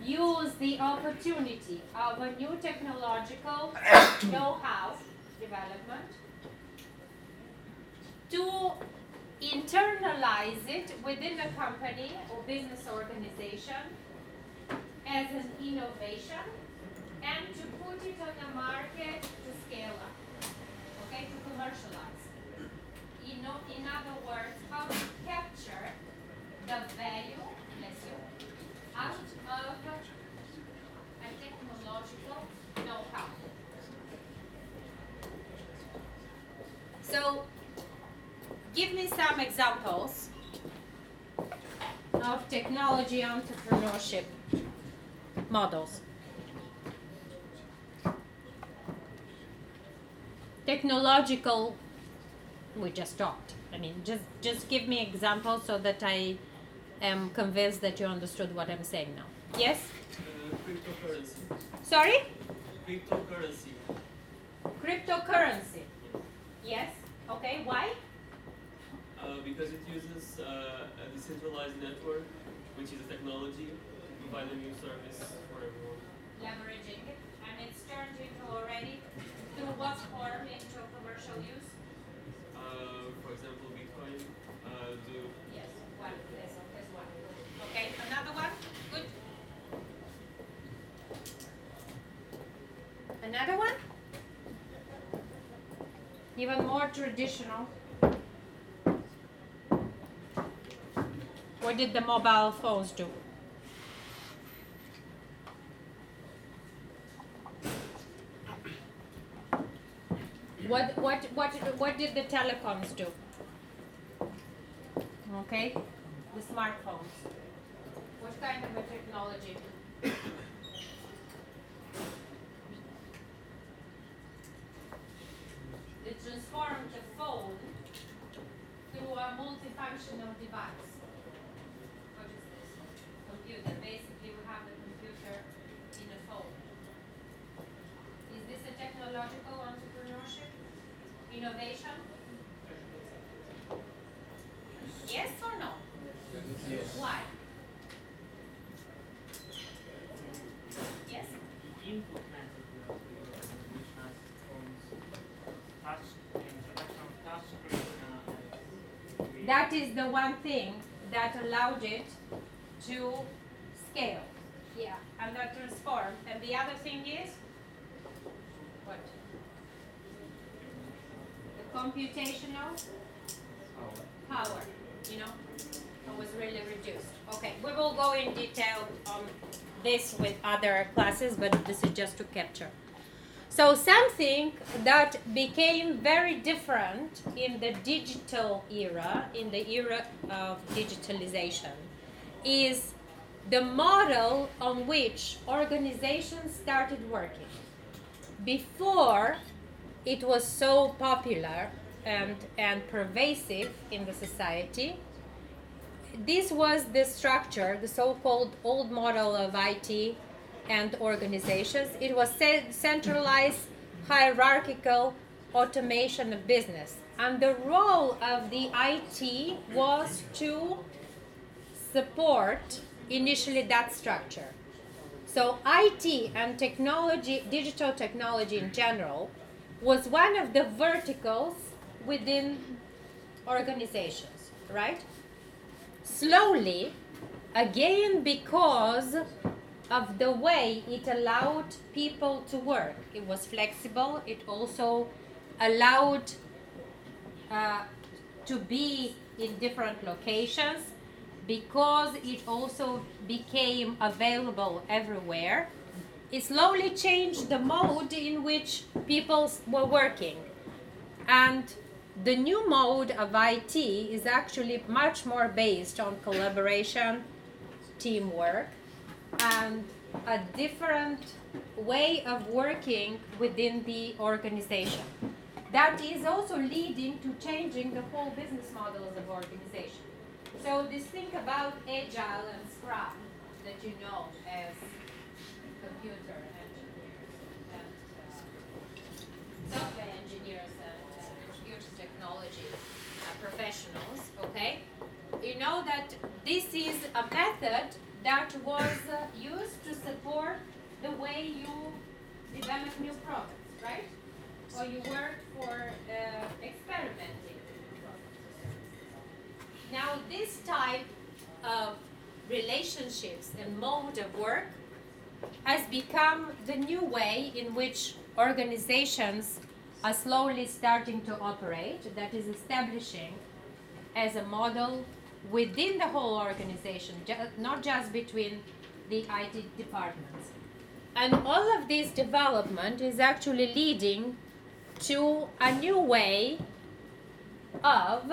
use the opportunity of a new technological know-how development to internalize it within a company or business organization as an innovation, and to put it on the market to scale up, okay, to commercialize. In other words, how to capture the value, bless you, out of a technological know-how. So, give me some examples of technology entrepreneurship models. Technological, we just talked. I mean, just give me examples so that I am convinced that you understood what I'm saying now. Yes? Cryptocurrency. Sorry? Cryptocurrency. Cryptocurrency. Yes. Okay. Why? Because it uses a decentralized network, which is a technology to provide a new service for everyone. Leveraging it, and it's turned into already, through what form, into commercial use? For example, Bitcoin. Yes, one. There's one. Okay, another one. Good. Another one. Even more traditional. What did the mobile phones do? What did the telecoms do? Okay, the smartphones. What kind of a technology? It transformed the phone to a multifunctional device. What is this? Computer. Basically, we have the computer in a phone. Is this a technological entrepreneurship? Innovation? Yes or no? Yes. Why? Yes? The input method which has phones, touch, introduction of touch screen. That is the one thing that allowed it to scale. Yeah, and that transformed. And the other thing is what? The computational power, you know, it was really reduced. Okay, we will go in detail on this with other classes, but this is just to capture. So something that became very different in the digital era, in the era of digitalization, is the model on which organizations started working. Before it was so popular and pervasive in the society, this was the structure, the so-called old model of IT and organizations. It was centralized, hierarchical automation of business. And the role of the IT was to support initially that structure. So IT and technology, digital technology in general, was one of the verticals within organizations, right? Slowly, again because of the way it allowed people to work. It was flexible. It also allowed to be in different locations, because it also became available everywhere. It slowly changed the mode in which people were working. And the new mode of IT is actually much more based on collaboration, teamwork, and a different way of working within the organization. That is also leading to changing the whole business models of organization. So this thing about Agile and Scrum that you know as computer engineers and software engineers and computer technology professionals, okay? You know that this is a method that was used to support the way you develop new products, right? Or you work for experimenting with products or services. Now, this type of relationships and mode of work has become the new way in which organizations are slowly starting to operate, that is establishing as a model within the whole organization, not just between the IT departments. And all of this development is actually leading to a new way of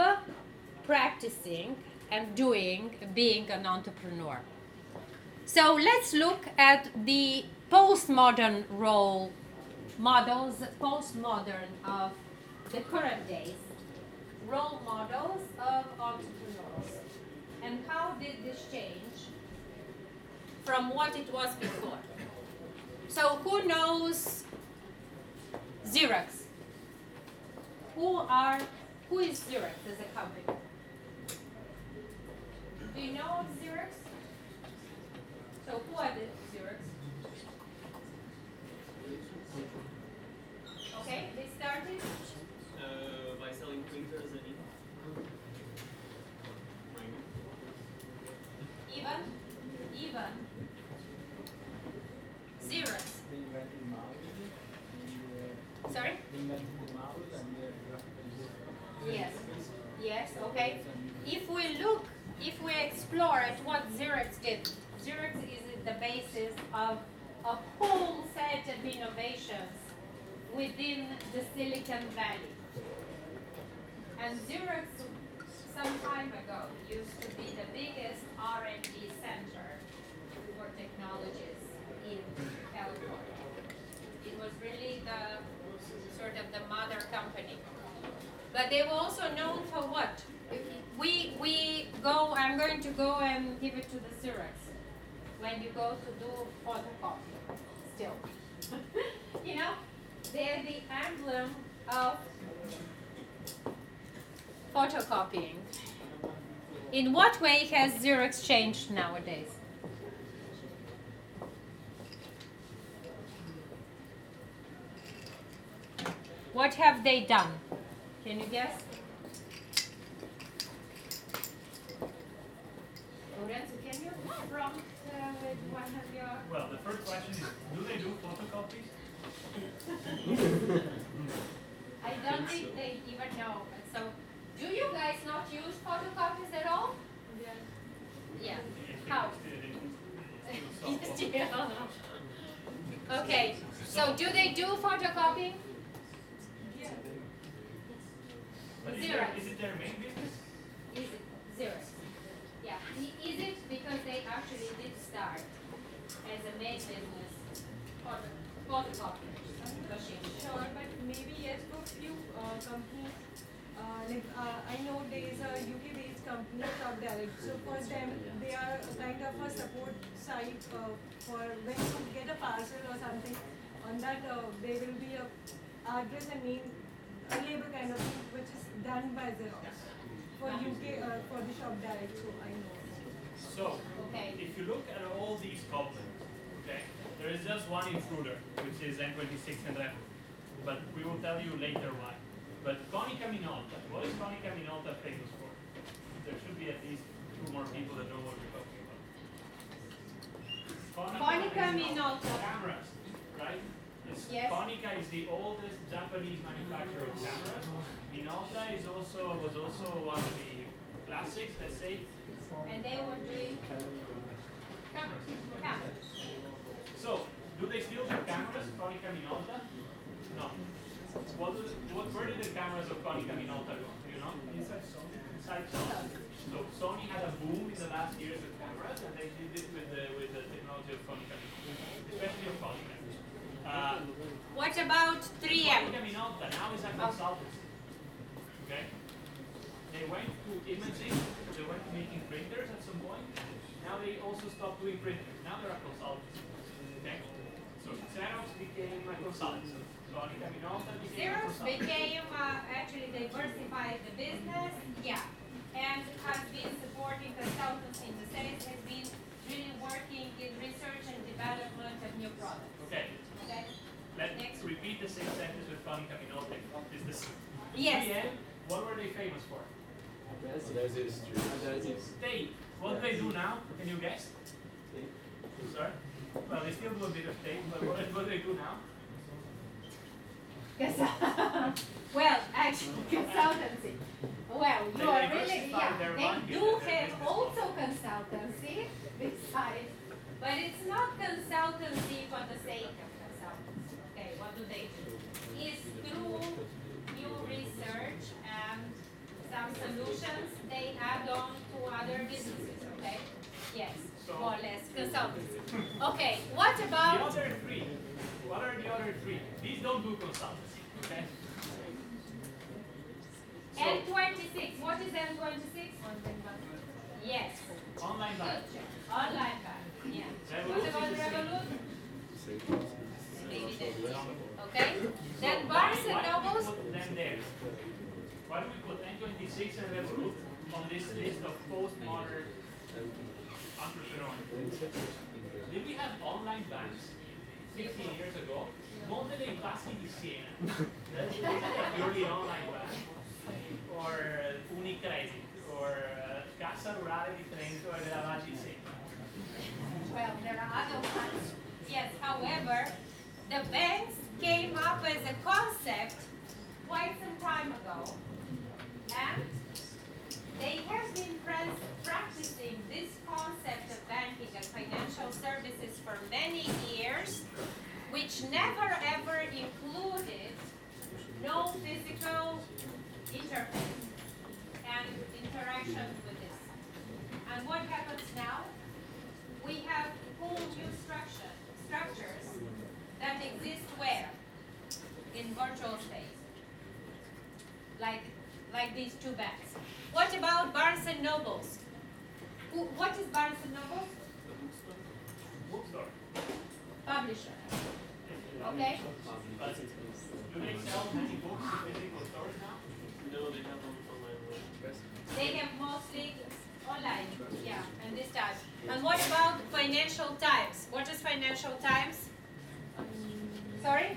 practicing and being an entrepreneur. So let's look at the postmodern role models, postmodern of the current days, role models of entrepreneurs. And how did this change from what it was before? So who knows Xerox? Who is Xerox as a company? Do you know of Xerox? So who are the Xerox? Okay, they started by selling printers even Xerox. Sorry? Yes. Yes, okay. If we explore at what Xerox did, Xerox is the basis of a whole set of innovations within the Silicon Valley. And Xerox, some time ago, used to be the biggest R&D center for technologies in California. It was really the sort of the mother company. But they were also known for what? I'm going to go and give it to the Xerox when you go to do photocopy still. You know, they're the emblem of photocopying. In what way has Xerox changed nowadays? What have they done? Can you guess? Lorenzo, can you prompt with one of your... Well, the first question is, do they do photocopies? I don't think they even know. So, do you guys not use photocopies at all? Yeah. How? Okay. So, do they do photocopying? But Xerox. Is it their main business? Is it Xerox? Yeah. Is it because they actually did start as a main business photocopy machine? Sure, but maybe yes for few companies. I know there is a UK-based company, Top Direct. So for them, they are kind of a support site for when you get a parcel or something. On that, there will be a address and name, a label kind of thing, which is done by Xerox for UK for the Shop Direct. So I know. So, if you look at all these couplings, okay, there is just one intruder, which is N26 and F. But we will tell you later why. But Konica Minolta, what is Konica Minolta famous for? There should be at least 2 more people that know what we're talking about. Konica Minolta. Cameras, right? Yes. Konica is the oldest Japanese manufacturer of cameras. Minolta was also one of the classics, let's say. And they were doing cameras. So, do they still do cameras, Konica Minolta? No. Where did the cameras of Konica Minolta go? Do you know? Inside Sony. So Sony had a boom in the last years with cameras, and they did it with the technology of Konica Minolta, especially of Konica. What about 3M? Konica Minolta now is a consultancy. Okay? They went to imaging, they went to making printers at some point. Now they also stopped doing printers. Now they're a consultancy. Okay? So Xerox became a consultancy. Konica Minolta became a Xerox consultancy. became actually diversified the business, yeah, and has been supporting consultancy in the States, has been really working in research and development of new products. Okay. Okay. Let's repeat the same sentence with Konica Minolta. Is this? Yes. 3M, what were they famous for? Tape. What do they do now? Can you guess? Sorry? Well, they still do a bit of tape, but what do they do now? Well, actually, consultancy. Well, you are really, yeah, they do have also consultancy besides, but it's not consultancy for the sake of consultancy. Okay, what do they do? It's through new research and some solutions they add on to other businesses, okay? Yes, more or less, consultancy. Okay, what about... The other 3. What are the other 3? These don't do consultancy, okay? N26, what is N26? Yes. Online bank. Online bank, yeah. What about Revolut? Maybe that. Okay. Then Barnes and Nobles. Put them there. Why do we put N26 and Revolut on this list of postmodern entrepreneurs? Did we have online banks 15 years ago? Monte dei Paschi di Siena. That's a purely online bank. Or Unicredit. Or Cassa Rurale di Trento e della Val di Siena. well, there are other ones. Yes, however, the banks came up as a concept quite some time ago, and they have been practicing this concept of banking and financial services for many years, which never ever included no physical interface and interaction with this. And what happens now? We have whole new structures that exist where? In virtual space. Like these two banks. What about Barnes and Nobles? What is Barnes and Nobles? Bookstore. Publisher. Okay? Do they sell many books in physical stores now? No, they have them online. They have mostly online, yeah, and this type. And what about Financial Times? What is Financial Times? Sorry?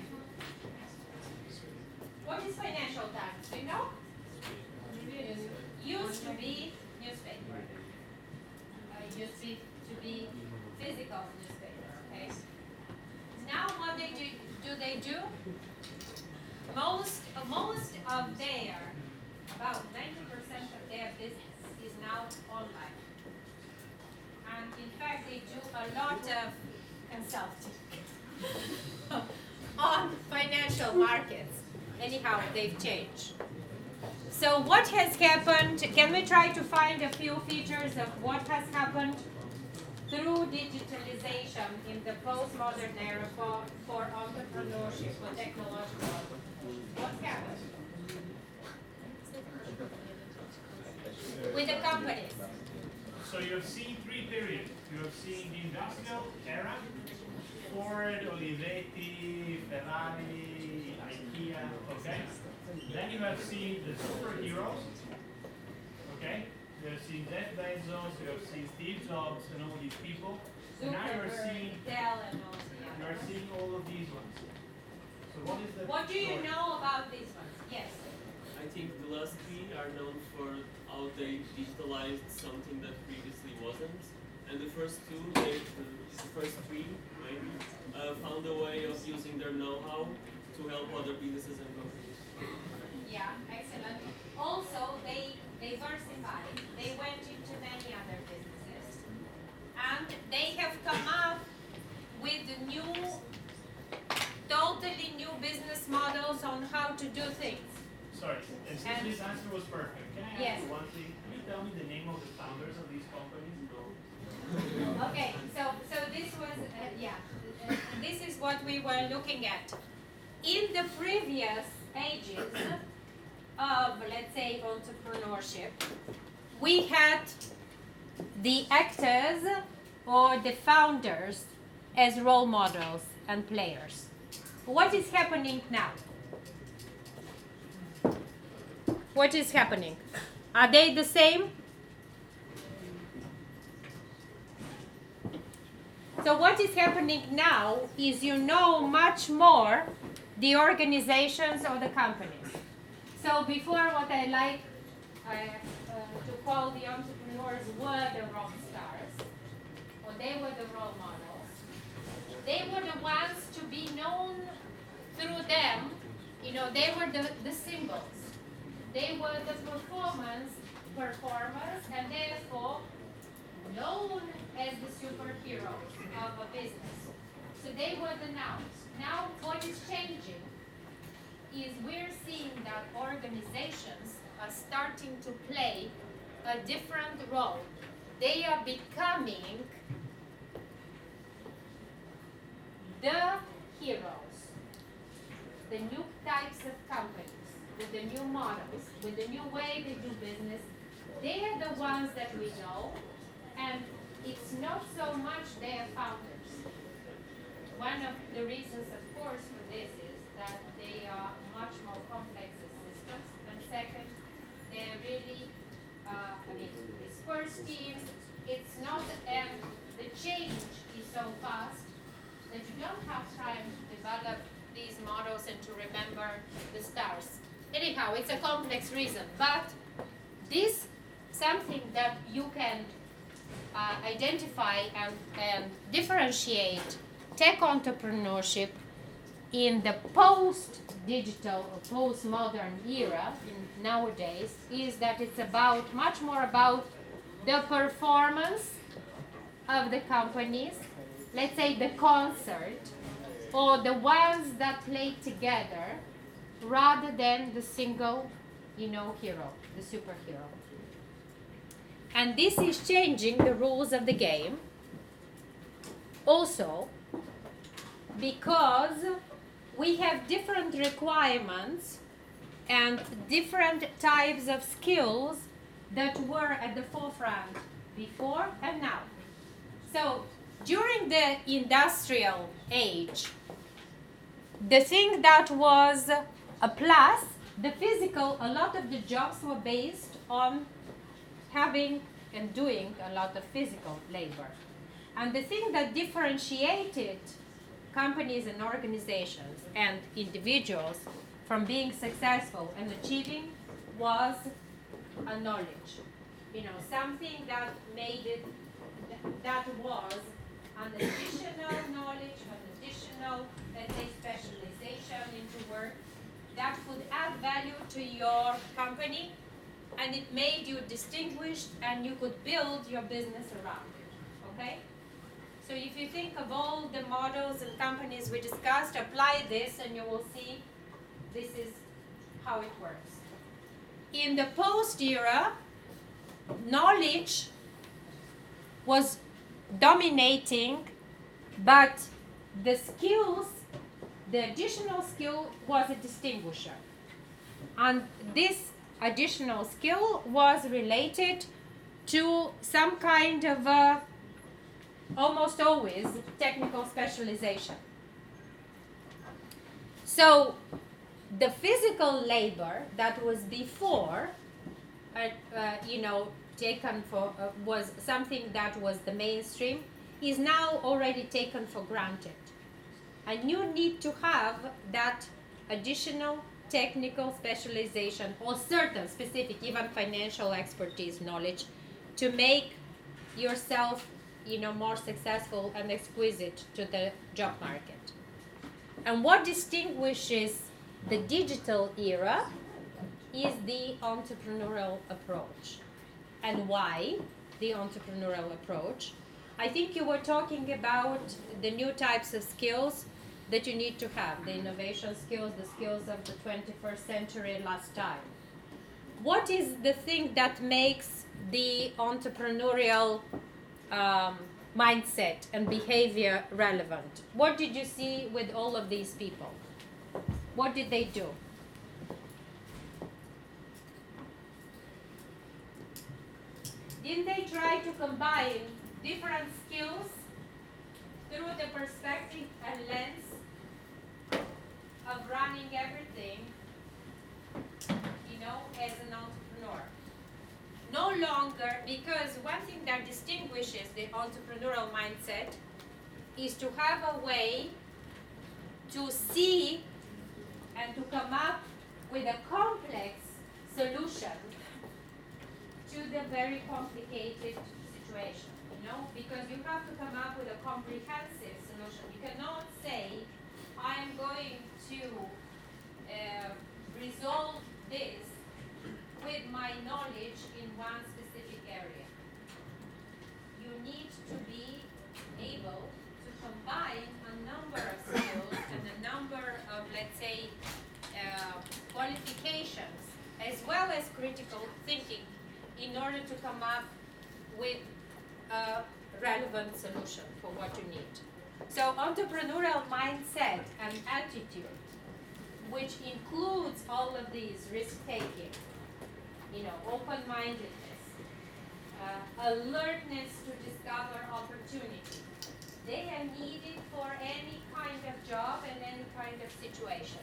What is Financial Times? Do you know? Used to be newspaper. Used to be physical newspaper, okay? Now what they do? Most of their, about 90% of their business is now online. And in fact, they do a lot of consulting on financial markets. Anyhow, they've changed. So what has happened? Can we try to find a few features of what has happened through digitalization in the postmodern era for entrepreneurship, for technological? What's happened with the companies? So you have seen three periods. You have seen the industrial era, Ford, Olivetti, Ferrari, IKEA, okay? Then you have seen the superheroes, okay? You have seen Jeff Bezos, you have seen Steve Jobs and all these people. And now you're seeing all of these ones. So what is the What do you know about these ones? Yes. I think the last three are known for how they digitalized something that previously wasn't. And the first two, the first three, maybe, found a way of using their know-how to help other businesses and companies. Yeah, excellent. Also, they diversified. They went into many other businesses. And they have come up with totally new business models on how to do things. Sorry, and since this answer was perfect, can I ask Yes. you one thing? Can you tell me the name of the founders of these companies? No. Okay, so this was, this is what we were looking at. In the previous ages of, let's say, entrepreneurship, we had the actors or the founders as role models and players. What is happening now? What is happening? Are they the same? So what is happening now is you know much more the organizations or the companies. So before, what I like to call the entrepreneurs were the rock stars, or they were the role models. They were the ones to be known through them. You know, they were the symbols. They were the performers, and therefore known as the superheroes of a business. So they were the nouns. Now what is changing is we're seeing that organizations are starting to play a different role. They are becoming the heroes, the new types of companies, with the new models, with the new way they do business. They are the ones that we know, and it's not so much their founders. One of the reasons, of course, for this is that they are much more complex as systems, and second, they're really, dispersed teams. It's not, and the change is so fast that you don't have time to develop these models and to remember the stars. Anyhow, it's a complex reason, but this something that you can identify and differentiate tech entrepreneurship in the post-digital or post-modern era nowadays is that it's about much more about the performance of the companies, let's say the concert, or the ones that play together, rather than the single, hero, the superhero. And this is changing the rules of the game. Also, because we have different requirements and different types of skills that were at the forefront before and now. So during the industrial age, the thing that was a plus, the physical, a lot of the jobs were based on having and doing a lot of physical labor. And the thing that differentiated companies and organizations and individuals from being successful and achieving was a knowledge. Something that made it, that was an additional knowledge, an additional, let's say, specialization into work that could add value to your company, and it made you distinguished, and you could build your business around it, okay? So if you think of all the models and companies we discussed, apply this and you will see this is how it works. In the post-era, knowledge was dominating, but the skills, the additional skill was a distinguisher. And this additional skill was related to some kind of almost always technical specialization. So the physical labor that was before, taken for, was something that was the mainstream, is now already taken for granted. And you need to have that additional technical specialization or certain specific, even financial expertise knowledge to make yourself, more successful and exquisite to the job market. And what distinguishes the digital era is the entrepreneurial approach. And why the entrepreneurial approach? I think you were talking about the new types of skills that you need to have, the innovation skills, the skills of the 21st century last time. What is the thing that makes the entrepreneurial mindset and behavior relevant? What did you see with all of these people? What did they do? Didn't they try to combine different skills through the perspective and lens of running everything, as an entrepreneur? No longer, because one thing that distinguishes the entrepreneurial mindset is to have a way to see and to come up with a complex solution to the very complicated situation, because you have to come up with a comprehensive solution. You cannot say, I am going to resolve this with my knowledge in one specific area. You need to be able to combine a number of skills and a number of, let's say, qualifications, as well as critical thinking, in order to come up with a relevant solution for what you need. So entrepreneurial mindset and attitude, which includes all of these risk-taking, open-mindedness, alertness to discover opportunity, they are needed for any kind of job and any kind of situation.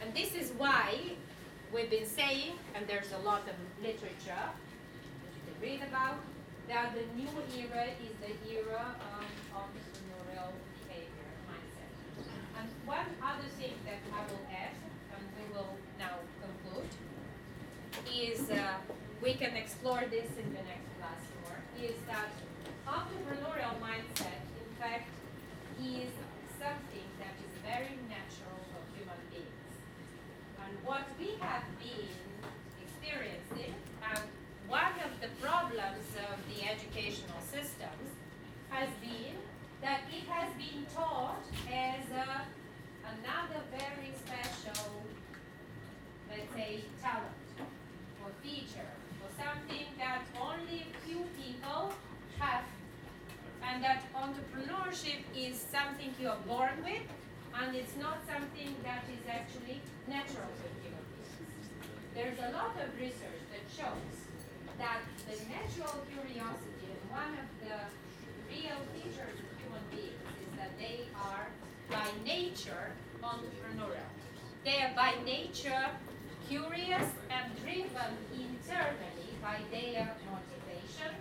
And this is why we've been saying, and there's a lot of literature that you can read about, that the new era is the era of entrepreneurial behavior mindset. And one other thing that I will add, and we will now conclude, is we can explore this in the next class more, is that entrepreneurial mindset, in fact, is something that is very natural for human beings. And what we have been experiencing, and one of the problems of the educational systems has been that it has been taught as another very special, let's say, talent or feature or something that only few people have, and that entrepreneurship is something you are born with, and it's not something that is actually natural to human beings. There's a lot of research that shows that the natural curiosity and one of the real features of human beings is that they are by nature entrepreneurial. They are by nature curious and driven internally by their motivation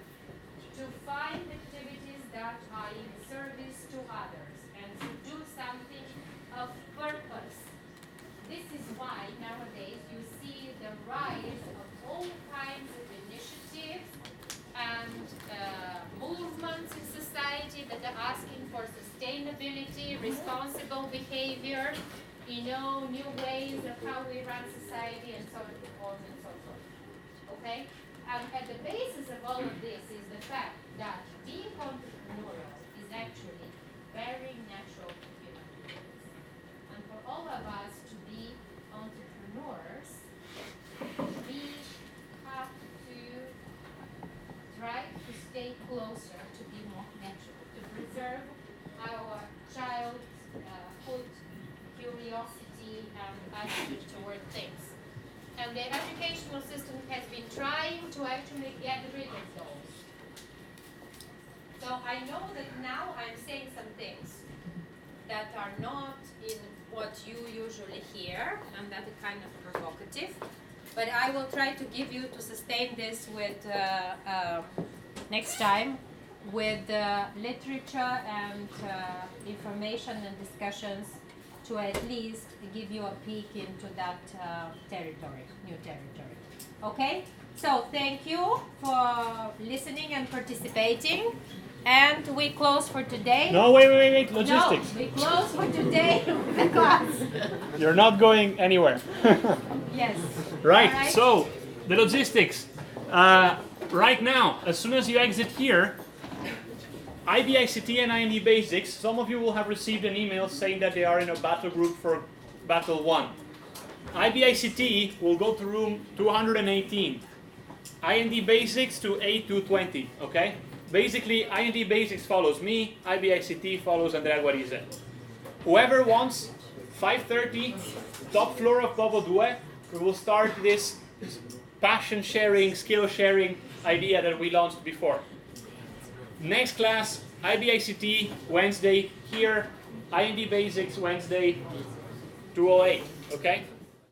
to find activities that are in service to others and to do something of purpose. This is why nowadays you see the rise of all kinds of initiatives and movements in society that are asking for sustainability, responsible behavior, new ways of how we run society, and so on and so forth. Okay? And at the basis of all of this is the fact that being entrepreneurial is actually very natural to human beings. And for all of us to be entrepreneurs, we have to try to stay closer to be more natural, to preserve our childhood curiosity and attitude toward things. And the educational system has been trying to actually get rid of those. So I know that now I'm saying some things that are not in what you usually hear, and that are kind of provocative. But I will try to give you, to sustain this with next time, with literature and information and discussions to at least give you a peek into that territory, new territory. Okay? So thank you for listening and participating. And we close for today. No, wait, logistics. No, we close for today with the class. You're not going anywhere. Yes. Right, so the logistics. Right now, as soon as you exit here, IBICT and I&E Basics, some of you will have received an email saying that they are in a battle group for Battle 1. IBICT will go to room 218. I&E Basics to A220, okay? Basically, I&E Basics follows me, IBICT follows Andrea Guarise. Whoever wants, 5:30, top floor of Bobo Due, we will start this passion sharing, skill sharing idea that we launched before. Next class, IBICT, Wednesday here, I&E Basics, Wednesday, 208, okay?